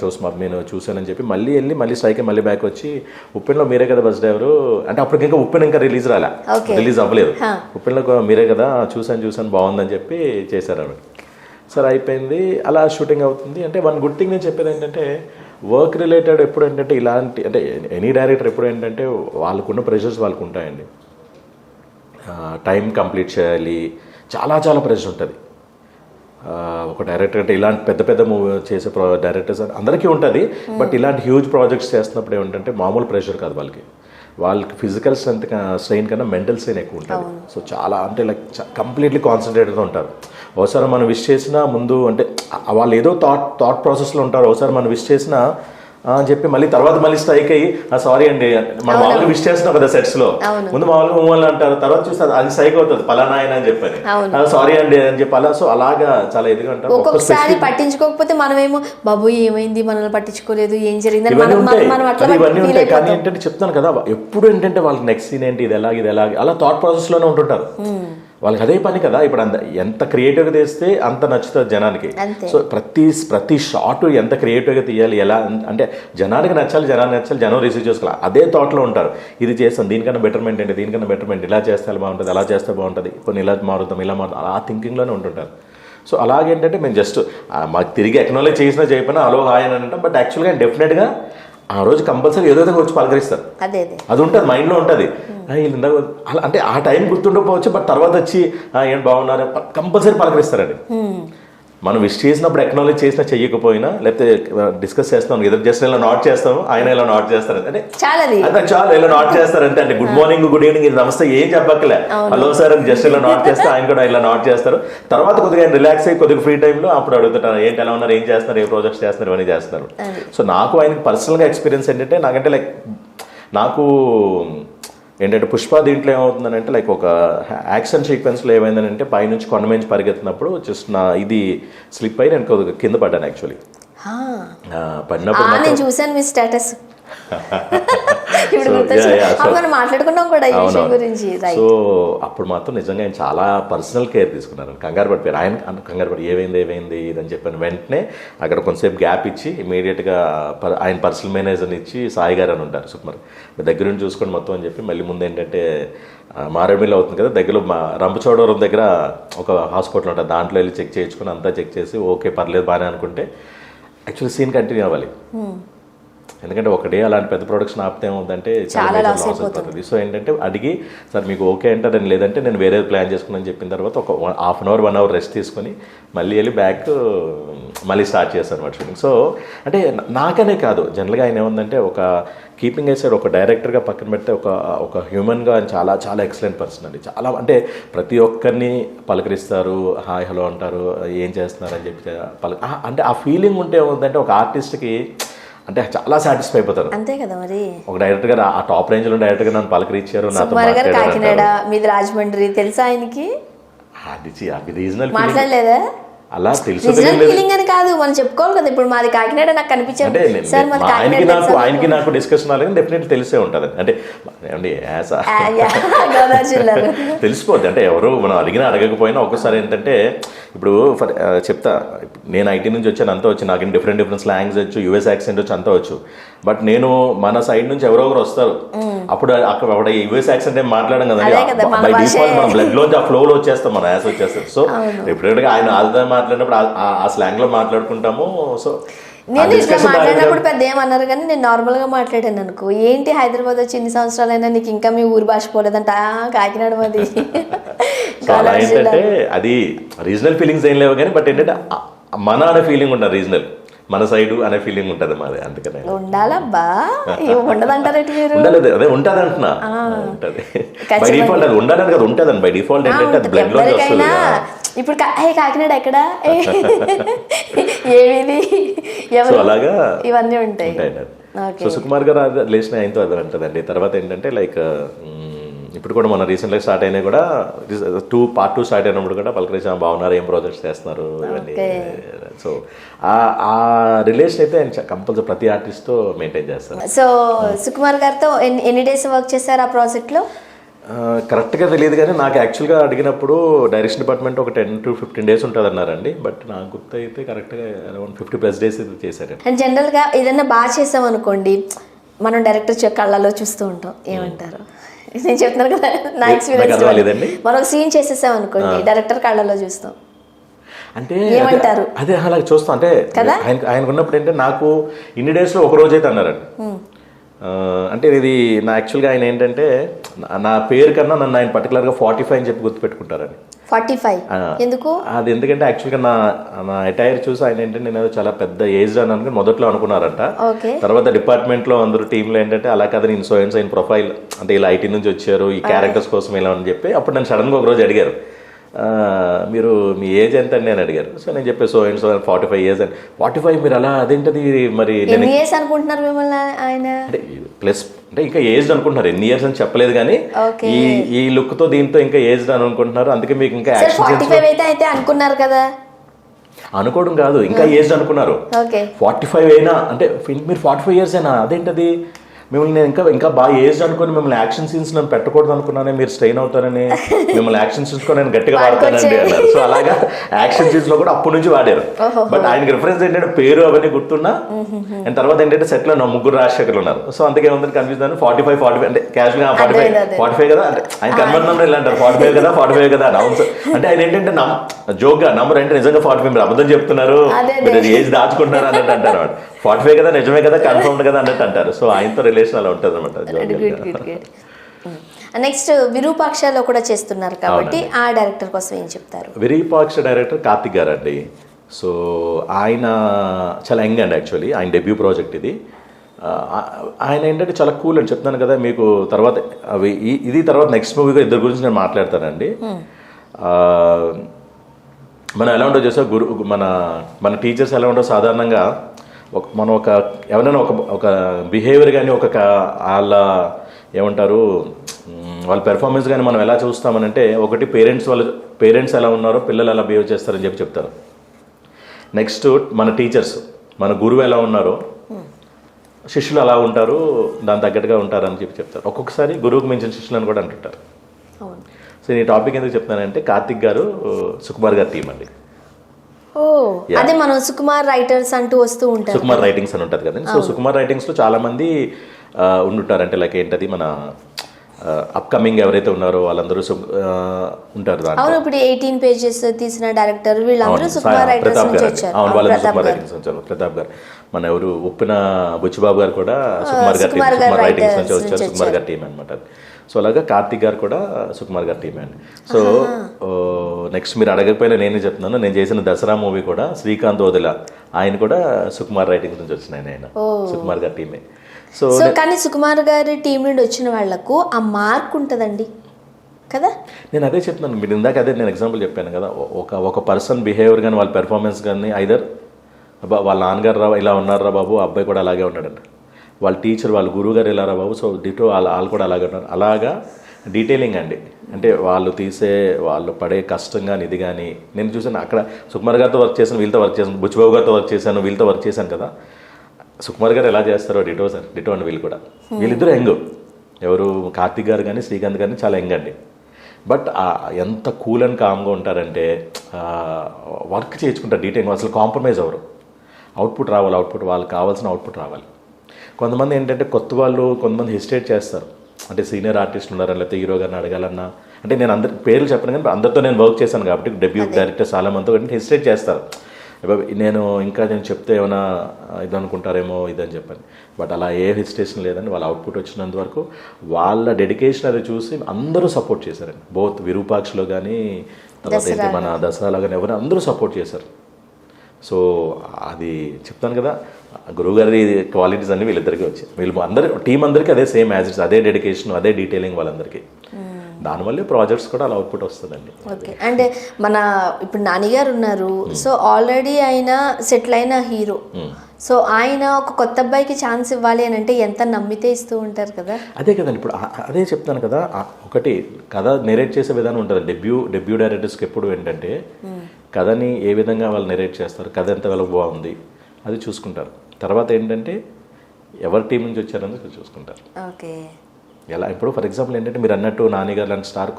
చూసానని చెప్పి మళ్ళీ స్ట్రైక్ మళ్ళీ బ్యాక్ వచ్చి, ఉప్పెన్లో మీరే కదా బస్ డ్రైవరు అంటే అప్పటికి ఇంకా ఉప్పెన్ ఇంకా రిలీజ్ అవ్వలేదు, ఉప్పెన్లో మీరే కదా చూసాను బాగుందని చెప్పి చేశారు ఆవిడ. సరే అయిపోయింది, అలా షూటింగ్ అవుతుంది. అంటే వన్ గుడ్ థింగ్ నేను చెప్పేది ఏంటంటే, వర్క్ రిలేటెడ్ ఎప్పుడు ఏంటంటే ఇలాంటి అంటే ఎనీ డైరెక్టర్ ఎప్పుడు ఏంటంటే వాళ్ళకున్న ప్రెషర్స్ వాళ్ళకు ఉంటాయండి. టైం కంప్లీట్ చేయాలి, చాలా ప్రెషర్ ఉంటుంది. ఒక డైరెక్టర్ అంటే ఇలాంటి పెద్ద మూవీ చేసే డైరెక్టర్స్ అందరికీ ఉంటుంది, బట్ ఇలాంటి హ్యూజ్ ప్రాజెక్ట్స్ చేస్తున్నప్పుడు ఏమిటంటే మామూలు ప్రెషర్ కాదు వాళ్ళకి ఫిజికల్ స్ట్రెయిన్ కన్నా మెంటల్ స్ట్రెయిన్ ఎక్కువ ఉంటుంది. సో చాలా అంటే లైక్ కంప్లీట్లీ కాన్సన్ట్రేటెడ్గా ఉంటారు. ఒకసారి మనం విష్ చేసినా ముందు అంటే వాళ్ళు ఏదో థాట్ ప్రాసెస్లో ఉంటారు, ఒకసారి మనం విష్ చేసినా అని చెప్పి మళ్ళీ స్ట్రైక్ అయ్యి సారీ అండి మనం మామూలుగా విష్ చేస్తున్నాం కదా సెట్స్ లో, ముందు మామూలుగా మూవల్ అంటారు, తర్వాత చూస్తే అది స్ట్రైక్ అవుతుంది పలానా ఆయన అని చెప్పని సారీ అండి అని చెప్పి అలా. సో అలాగా చాలా ఎదుగు అంటారు. ఒక్కొక్కసారి పట్టించుకోకపోతే మనమేమో బాబు ఏమైంది మనల్ని పట్టించుకోలేదు ఏం జరిగింది ఇవన్నీ ఉంటాయి. కానీ ఏంటంటే చెప్తాను కదా, ఎప్పుడు ఏంటంటే వాళ్ళకి నెక్స్ట్ సీన్ ఏంటి, ఇది ఎలాగ అలా థాట్ ప్రాసెస్ లోనే ఉంటుంటారు. వాళ్ళకి అదే పని కదా. ఇప్పుడు ఎంత క్రియేటివ్గా తీస్తే అంత నచ్చుతుంది జనానికి. సో ప్రతి షాట్ ఎంత క్రియేటివ్గా తీయాలి, ఎలా అంటే జనానికి నచ్చాలి, జనం రిసీవ్ చేసుకోవాలి, అదే థాట్లో ఉంటారు. ఇది చేస్తాం, దీనికన్నా బెటర్మెంట్ ఏంటి, దీనికన్నా బెటర్మెంట్ ఇలా చేస్తే బాగుంటుంది, అలా చేస్తే బాగుంటుంది, కొన్ని ఇలా మారుతాం, అలా థింకింగ్లోనే ఉంటుంటారు. సో అలాగేంటంటే మేము జస్ట్ మాకు తిరిగి ఎక్నాలజ్ చేసినా చేయకపోయినా హలో హాయ్ అని అంటాం. బట్ యాక్చువల్గా డెఫినెట్గా ఆ రోజు కంపల్సరీ ఏదో విధంగా వచ్చి పలకరిస్తారు. అది ఉంటుంది, మైండ్లో ఉంటుంది. అలా అంటే ఆ టైం గుర్తుండకపోవచ్చు, బట్ తర్వాత వచ్చి ఏం బాగున్నారు కంపల్సరీ పలకరిస్తారండి. మనం విష్ చేసినప్పుడు ఎక్నాలజ్ చేసినా చెయ్యకపోయినా, లేకపోతే డిస్కస్ చేస్తాం ఎదురు జస్ట్ ఇలా నాట్ చేస్తాము, ఆయన ఇలా నాట్ చేస్తారు అంటే చాలా ఇలా నాట్ చేస్తారు అంతే. అంటే గుడ్ మార్నింగ్ గుడ్ ఈవినింగ్ నమస్తే ఏం చెప్పక్కలే, హలో సార్ అని జస్ట్ ఇలా నాట్ చేస్తే ఆయన కూడా ఇలా నాట్ చేస్తారు. తర్వాత కొద్దిగా రిలాక్స్ అయ్యి కొద్దిగా ఫ్రీ టైంలో అప్పుడు అడుగుతుంటారు ఏంటి ఎలా ఉన్నారు, ఏం చేస్తున్నారు, ఏ ప్రాజెక్ట్స్ చేస్తున్నారు, ఇవన్నీ చేస్తున్నారు. సో నాకు ఆయనకి పర్సనల్గా ఎక్స్పీరియన్స్ ఏంటంటే నాకంటే లైక్ నాకు ఏంటంటే పుష్ప దీంట్లో ఏమవుతుందని లైక్ ఒక యాక్షన్ సీక్వెన్స్లో ఏమైందంటే పైనుంచి కొండ నుంచి పరిగెత్తినప్పుడు జస్ట్ నా ఇది స్లిప్ అయ్యి నేను కొద్దిగా కింద పడ్డాను యాక్చువల్లీ. పడినప్పుడు చూసాను మీ స్టేటస్. మాట్లాడుకున్నాం కూడా ఈ విషయం గురించి. సో అప్పుడు మాత్రం నిజంగా ఆయన చాలా పర్సనల్ కేర్ తీసుకున్నారు. కంగారు పడిపోయారు ఆయన, కంగారు పడి ఏమైంది ఇదని చెప్పాను. వెంటనే అక్కడ కొంతసేపు గ్యాప్ ఇచ్చి ఇమీడియట్గా ఆయన పర్సనల్ మేనేజర్ని ఇచ్చి సాయి గారు అని ఉంటారు సుకుమార్, మీ దగ్గర నుంచి చూసుకొని మొత్తం అని చెప్పి మళ్ళీ ముందు ఏంటంటే మారేడుమిల్లి అవుతుంది కదా దగ్గరలో రంపచోడవరం దగ్గర ఒక హాస్పిటల్ ఉంటుంది, దాంట్లో వెళ్ళి చెక్ చేయించుకొని అంతా చెక్ చేసి ఓకే పర్లేదు బాగానే అనుకుంటే యాక్చువల్లీ సీన్ కంటిన్యూ అవ్వాలి. ఎందుకంటే ఒక డే అలాంటి పెద్ద ప్రొడక్షన్ ఆపితే ఏమవుతుందంటే చాలా లాస్ అయిపోతుంది. సో ఏంటంటే అడిగి సార్ మీకు ఓకే అంటే లేదంటే నేను వేరే ప్లాన్ చేసుకుని చెప్పిన తర్వాత ఒక half an hour 1 hour rest తీసుకొని మళ్ళీ వెళ్ళి బ్యాక్ మళ్ళీ స్టార్ట్ చేస్తాను అనమాట షూటింగ్. సో అంటే నాకనే కాదు జనరల్గా ఆయన ఏముందంటే ఒక కీపింగ్ అయితే ఒక డైరెక్టర్గా పక్కన పెడితే ఒక హ్యూమన్గా చాలా చాలా ఎక్సలెంట్ పర్సన్ అండి. చాలా అంటే ప్రతి ఒక్కరిని పలకరిస్తారు, హాయ్ హలో అంటారు, ఏం చేస్తున్నారు అని చెప్పి అంటే ఆ ఫీలింగ్ ఉంటే ఏముందంటే ఒక ఆర్టిస్ట్కి అంటే చాలా సాటిస్ఫై అయిపోతారు. అంతే కదా మరి. ఒక డైరెక్టర్ గారు ఆ టాప్ రేంజ్ లో డైరెక్టర్ గారు నన్ను పలకరించారు, నాతో కాకినాడ మీది రాజమండ్రి తెలుసా ఆయనకి? అది రీజనల్ మాట్లాడలేదా? అలా తెలుసు ఫీలింగ్ అని కాదు మనం చెప్పుకోవాలి కదా. ఇప్పుడు మాది కాకినాడ నాకు కనిపించారు, ఆయనకి నాకు డిస్కషన్ అలాగే డెఫినెట్లీ తెలిసే ఉంటుంది. అంటే తెలిసిపోద్ది. అంటే ఎవరు మనం అడగకపోయినా ఒక్కసారి ఏంటంటే ఇప్పుడు చెప్తా, నేను ఐటీ నుంచి వచ్చాను అంతా వచ్చి నాకు డిఫరెంట్ స్లాంగ్స్ వచ్చు, యూఎస్ యాక్సెంట్ వచ్చు అంతా వచ్చు. బట్ నేను మన సైడ్ నుంచి ఎవరో ఒకరు వస్తారు, అప్పుడు అక్కడ యూఎస్ యాక్సెంట్ ఏం మాట్లాడడం కదండి, బై డిఫాల్ట్ మన బ్లడ్ లోంచి ఆ ఫ్లోలో వచ్చేస్తాం, మన యాస్ వచ్చేస్తారు. సో డెఫినెట్గా ఆయన వాళ్ళతో మాట్లాడినప్పుడు ఆ స్లాంగ్ లో మాట్లాడుకుంటాము. సో నేను ఇట్లా మాట్లాడినప్పుడు పెద్ద ఏమన్నారు కానీ నేను నార్మల్గా మాట్లాడాను అనుకో, ఏంటి హైదరాబాద్ వచ్చి ఇన్ని సంవత్సరాలైనా నీకు ఇంకా మీ ఊరు భాష పోలేదంట, కాకినాడ మాది. అలా ఏంటంటే అది రీజనల్ ఫీలింగ్స్ ఏం లేవు కానీ బట్ ఏంటంటే మన అనే ఫీలింగ్ ఉంటుంది, రీజనల్ మన సైడ్ అనే ఫీలింగ్ ఉంటుంది మాది. అందుకనే ఉండాలబ్బా, ఉండదంటారేంటి మీరు? ఉండలేదు, అదే ఉంటుంది అంటున్నా. ఉంటుంది బై డిఫాల్ట్, అది ఉండాలని కదా ఉంటుందండి బై డిఫాల్ట్. ఏంటంటే అది బ్లడ్ లో వస్తుంది. ఇప్పుడు కాకినాడ ఎక్కడ ఏమిది అలాగా ఇవన్నీ ఉంటాయి. సో సుకుమార్ గారు రిలేషన్ ఆయనతో అది అంటదండి. తర్వాత ఏంటంటే లైక్ ఇప్పుడు కూడా మన రీసెంట్గా స్టార్ట్ అయినా కూడా పార్ట్ 2 స్టార్ట్ అయినప్పుడు కూడా పలకరించా బాగున్నారు, ఏం ప్రాజెక్ట్స్ చేస్తున్నారు ఇవన్నీ. సో ఆ రిలేషన్ అయితే ఆయన కంపల్సరీ ప్రతి ఆర్టిస్ట్తో మెయింటైన్ చేస్తారు. సో సుకుమార్ గారితో ఎన్ని డేస్ వర్క్ చేశారు ఆ ప్రాజెక్ట్లో? కరెక్ట్గా తెలియదు కానీ నాకు యాక్చువల్గా అడిగినప్పుడు డైరెక్షన్ డిపార్ట్మెంట్ ఒక 10 to 15 days ఉంటుంది అన్నారండి. బట్ నాకు గుర్తు అయితే కరెక్ట్గా అరౌండ్ 50+ days చేశారు. అండ్ జనరల్గా ఏదైనా బాగా చేసాం అనుకోండి, మనం డైరెక్టర్ కళ్ళలో చూస్తూ ఉంటాం, ఏమంటారు? నేను చెప్తున్నాను కదా నా ఎక్స్పీరియన్స్. మనం సీన్ చేసేసాం అనుకోండి, డైరెక్టర్ కళ్ళలో చూస్తాం అంటే ఏమంటారు, అదే అలా చూస్తాం. అంటే ఆయనకు ఉన్నప్పుడు ఏంటంటే నాకు ఇన్ని డేస్లో ఒక రోజు అయితే అన్నారండి. అంటే ఇది నా యాక్చువల్గా ఆయన ఏంటంటే నా పేరు కన్నా నన్ను ఆయన పర్టికులర్గా 45 అని చెప్పి గుర్తుపెట్టుకుంటారని. 45 ఎందుకు? అది ఎందుకంటే యాక్చువల్గా నా అటైర్ చూసి ఆయన ఏంటంటే నేను చాలా పెద్ద ఏజ్ అని అనుకుని మొదట్లో అనుకున్నారంట. తర్వాత డిపార్ట్మెంట్లో అందరూ టీంలో ఏంటంటే అలా కదా నేను సో అండ్ ప్రొఫైల్ అంటే ఇలా ఐటీ నుంచి వచ్చారు ఈ క్యారెక్టర్స్ కోసం ఇలా అని చెప్పి అప్పుడు నన్ను సడన్గా ఒక రోజు అడిగారు, మీరు మీ ఏజ్ ఎంత అండి అని అడిగారు. సో నేను చెప్పే సో అండ్ 45 years అని. 45 మీరు అలా అదేంటది మరి అనుకుంటున్నారు మిమ్మల్ని ఆయన? అంటే ప్లస్ అంటే ఇంకా ఏజ్డ్ అనుకుంటున్నారు, ఎన్ని ఇయర్స్ అని చెప్పలేదు కానీ ఈ లుక్ తో దీంతో ఇంకా ఏజ్డ్ అని అనుకుంటున్నారు. అందుకే మీకు ఇంకా అయితే అనుకున్నారు కదా, అనుకోవడం కాదు ఇంకా ఏజ్డ్ అనుకున్నారు. 45 అయినా అంటే మీరు 45 years అయినా అదేంటది మిమ్మల్ని నేను ఇంకా బాగా ఏజ్ అనుకుని మిమ్మల్ని యాక్షన్ సీన్స్ నన్ను పెట్టకూడదు అనుకున్నానే, మీరు స్ట్రెయిన్ అవుతారని మిమ్మల్ని యాక్షన్ సీన్స్ కూడా నేను గట్టిగా వాడతానండి అన్నారు. సో అలాగా యాక్షన్ సీన్స్ లో కూడా అప్పటి నుంచి వాడారు. బట్ ఆయనకి రిఫరెన్స్ ఏంటంటే పేరు అవన్నీ గుర్తున్నా, అండ్ తర్వాత ఏంటంటే సెట్ లో నా ముగ్గురు రాజశేఖర్లు ఉన్నారు. సో అందుకే ఉందని కన్ఫ్యూజన్ 45 అంటే క్యాజువల్ గా 45 కదా అంటే ఆయన కన్వర్ట్ ఇలా అంటారు 45 కదా అనౌన్స్ అంటే ఆయన ఏంటంటే జోక్ గా నంబర్ అంటే నిజంగా 45 మీరు అబద్ధం చెప్తున్నారు, మీరు ఏజ్ దాచుకుంటున్నారు అన్నట్టు అంటారు. 45 కదా నిజమే కదా కన్ఫర్మ్ కదా అన్నట్టు అంటారు. సో ఆయనతో రిలేషన్ అలా ఉంటుంది అనమాట. నెక్స్ట్ విరూపాక్షలో కూడా చేస్తున్నారు కాబట్టి ఆ డైరెక్టర్ కోసం ఏం చెప్తారు? విరూపాక్ష డైరెక్టర్ కార్తిక్ గారు అండి. సో ఆయన చాలా యంగ్ అండి యాక్చువల్లీ, ఆయన డెబ్యూ ప్రాజెక్ట్ ఇది. ఆయన ఏంటంటే చాలా కూల్ అని చెప్తున్నాను కదా మీకు. తర్వాత ఇది తర్వాత నెక్స్ట్ మూవీగా ఇద్దరు గురించి నేను మాట్లాడతానండి. మనం ఎలా ఉండో చేసా మన టీచర్స్ ఎలా ఉండో సాధారణంగా మనం ఎవరైనా ఒక బిహేవియర్ కానీ వాళ్ళ ఏమంటారు వాళ్ళ పెర్ఫార్మెన్స్ కానీ మనం ఎలా చూస్తామనంటే, ఒకటి పేరెంట్స్ ఎలా ఉన్నారో పిల్లలు ఎలా బిహేవ్ చేస్తారని చెప్తారు. నెక్స్ట్ మన టీచర్స్, మన గురువు ఎలా ఉన్నారో శిష్యులు అలా ఉంటారు, దాని తగ్గట్టుగా ఉంటారని చెప్తారు. ఒక్కొక్కసారి గురువుకు మించిన శిష్యులు అని కూడా అంటుంటారు. సో ఈ టాపిక్ ఎందుకు చెప్తున్నానంటే, కార్తిక్ గారు సుకుమార్ గారి టీం అండి. అదే మనం సుకుమార్ రైటర్స్ అంటూ వస్తూ ఉంటారు, సుకుమార్ రైటింగ్స్ అని ఉంటుంది కదండి. సో సుకుమార్ రైటింగ్స్లో చాలా మంది ఉండుంటారు. అంటే లైక్ ఏంటది మన అప్కమింగ్ ఎవరైతే ఉన్నారో వాళ్ళందరూ ఉంటారు దాంట్లో. అవును, ఇప్పుడు 18 pages తీసిన డైరెక్టర్ వీళ్ళందరూ సుకుమార్ రైటర్స్ నుంచి వచ్చారు. అవును, వాళ్ళు సుకుమార్ రైటింగ్స్ వచ్చారు. ప్రతాప్ గారు, మన ఎవరు ఉప్పిన బుచ్చిబాబు గారు కూడా సుకుమార్ రైటింగ్స్ నుంచి వచ్చారు. సుకుమార్ గారి టీం అనమాట. సో అలాగా కార్తిక్ గారు కూడా సుకుమార్ గారి టీమే అండి. సో నెక్స్ట్ మీరు అడగకపోయినా నేనే చెప్తున్నాను, నేను చేసిన దసరా మూవీ కూడా శ్రీకాంత్ ఓదెల ఆయన కూడా సుకుమార్ రైటింగ్స్ నుంచి వచ్చిన ఆయన సుకుమార్ గారి టీమే. సో కానీ సుకుమార్ గారి టీం నుండి వచ్చిన వాళ్లకు ఆ మార్క్ ఉంటుందండి కదా. నేను అదే చెప్తున్నాను, మీరు ఇందాక అదే నేను ఎగ్జాంపుల్ చెప్పాను కదా. ఒక పర్సన్ బిహేవియర్ కానీ వాళ్ళ పెర్ఫార్మెన్స్ కానీ ఐదర్ వాళ్ళ నాన్నగారు రా ఇలా ఉన్నారా బాబు, అబ్బాయి కూడా అలాగే ఉన్నాడంట. వాళ్ళ టీచర్ వాళ్ళ గురువు గారు ఎలా రా బాబు, సో డిటో వాళ్ళు కూడా అలాగే ఉన్నారు. అలాగా డీటెయిలింగ్ అండి. అంటే వాళ్ళు పడే కష్టం కానీ ఇది కానీ నేను చూసాను. అక్కడ సుకుమార్ గారితో వర్క్ చేశాను, వీళ్ళతో వర్క్ చేశాను, బుచ్చిబాబు గారితో వర్క్ చేశాను, వీళ్ళతో వర్క్ చేశాను కదా. సుకుమార్ గారు ఎలా చేస్తారో డిటో అని వీళ్ళు కూడా. వీళ్ళిద్దరూ యంగ్, ఎవరు కార్తిక్ గారు కానీ శ్రీకాంత్ గారిని చాలా యంగ్ అండి. బట్ ఎంత కూల్ అండ్ కామ్గా ఉంటారంటే వర్క్ చేయించుకుంటారు డీటెయిలింగ్. అసలు కాంప్రమైజ్ అవ్వరు. అవుట్పుట్ రావాలి, వాళ్ళకి కావాల్సిన అవుట్పుట్ రావాలి. కొంతమంది ఏంటంటే కొత్త వాళ్ళు కొంతమంది హెసిటేట్ చేస్తారు. అంటే సీనియర్ ఆర్టిస్టులు ఉన్నారని లేకపోతే హీరో గారిని అడగాలన్నా, అంటే నేను అందరి పేర్లు చెప్పను కానీ అందరితో నేను వర్క్ చేశాను కాబట్టి డెబ్యూ డైరెక్టర్ చాలా మందితో హెసిటేట్ చేస్తారు. నేను చెప్తే ఏమైనా ఇది అనుకుంటారేమో ఇదని చెప్పని. బట్ అలా ఏ హెసిటేషన్ లేదని వాళ్ళ అవుట్పుట్ వచ్చినంత వరకు వాళ్ళ డెడికేషన్ అది చూసి అందరూ సపోర్ట్ చేశారండి. బోత్ విరూపాక్షలో కానీ తర్వాత ఏంటి మన దసరాలో కానీ ఎవరు అందరూ సపోర్ట్ చేశారు. సో అది చెప్తాను కదా, గురువుగారి క్వాలిటీస్ అన్ని వీళ్ళిద్దరికీ వచ్చాయి. అందరూ టీం అందరికీ అదే సేమ్ యాజ్ ఇట్స్, అదే డెడికేషన్, అదే డీటెయిలింగ్ వాళ్ళందరికీ. దానివల్లే ప్రాజెక్ట్స్ కూడా అలా అవుట్పుట్ వస్తుందండి. ఓకే, అంటే మన ఇప్పుడు నానిగారు ఉన్నారు. సో ఆల్రెడీ ఆయన సెటిల్ అయిన హీరో. సో ఆయన ఒక కొత్త అబ్బాయికి ఛాన్స్ ఇవ్వాలి అని అంటే ఎంత నమ్మితే ఇస్తూ ఉంటారు కదా. అదే కదండి, ఇప్పుడు అదే చెప్తాను కదా. ఒకటి కథ నెరేట్ చేసే విధానం ఉంటుంది. డెబ్యూ డైరెక్టర్స్కి ఎప్పుడు ఏంటంటే కథని ఏ విధంగా వాళ్ళు నెరేట్ చేస్తారు, కథ ఎంత వెలగ బాగుంది అది చూసుకుంటారు. తర్వాత ఏంటంటే ఎవరి టీం నుంచి వచ్చారని చూసుకుంటారు. ఓకే, ఎలా ఇప్పుడు ఫర్ ఎగ్జాంపుల్ ఏంటంటే మీరు అన్నట్టు నానిగారు లాంటి స్టార్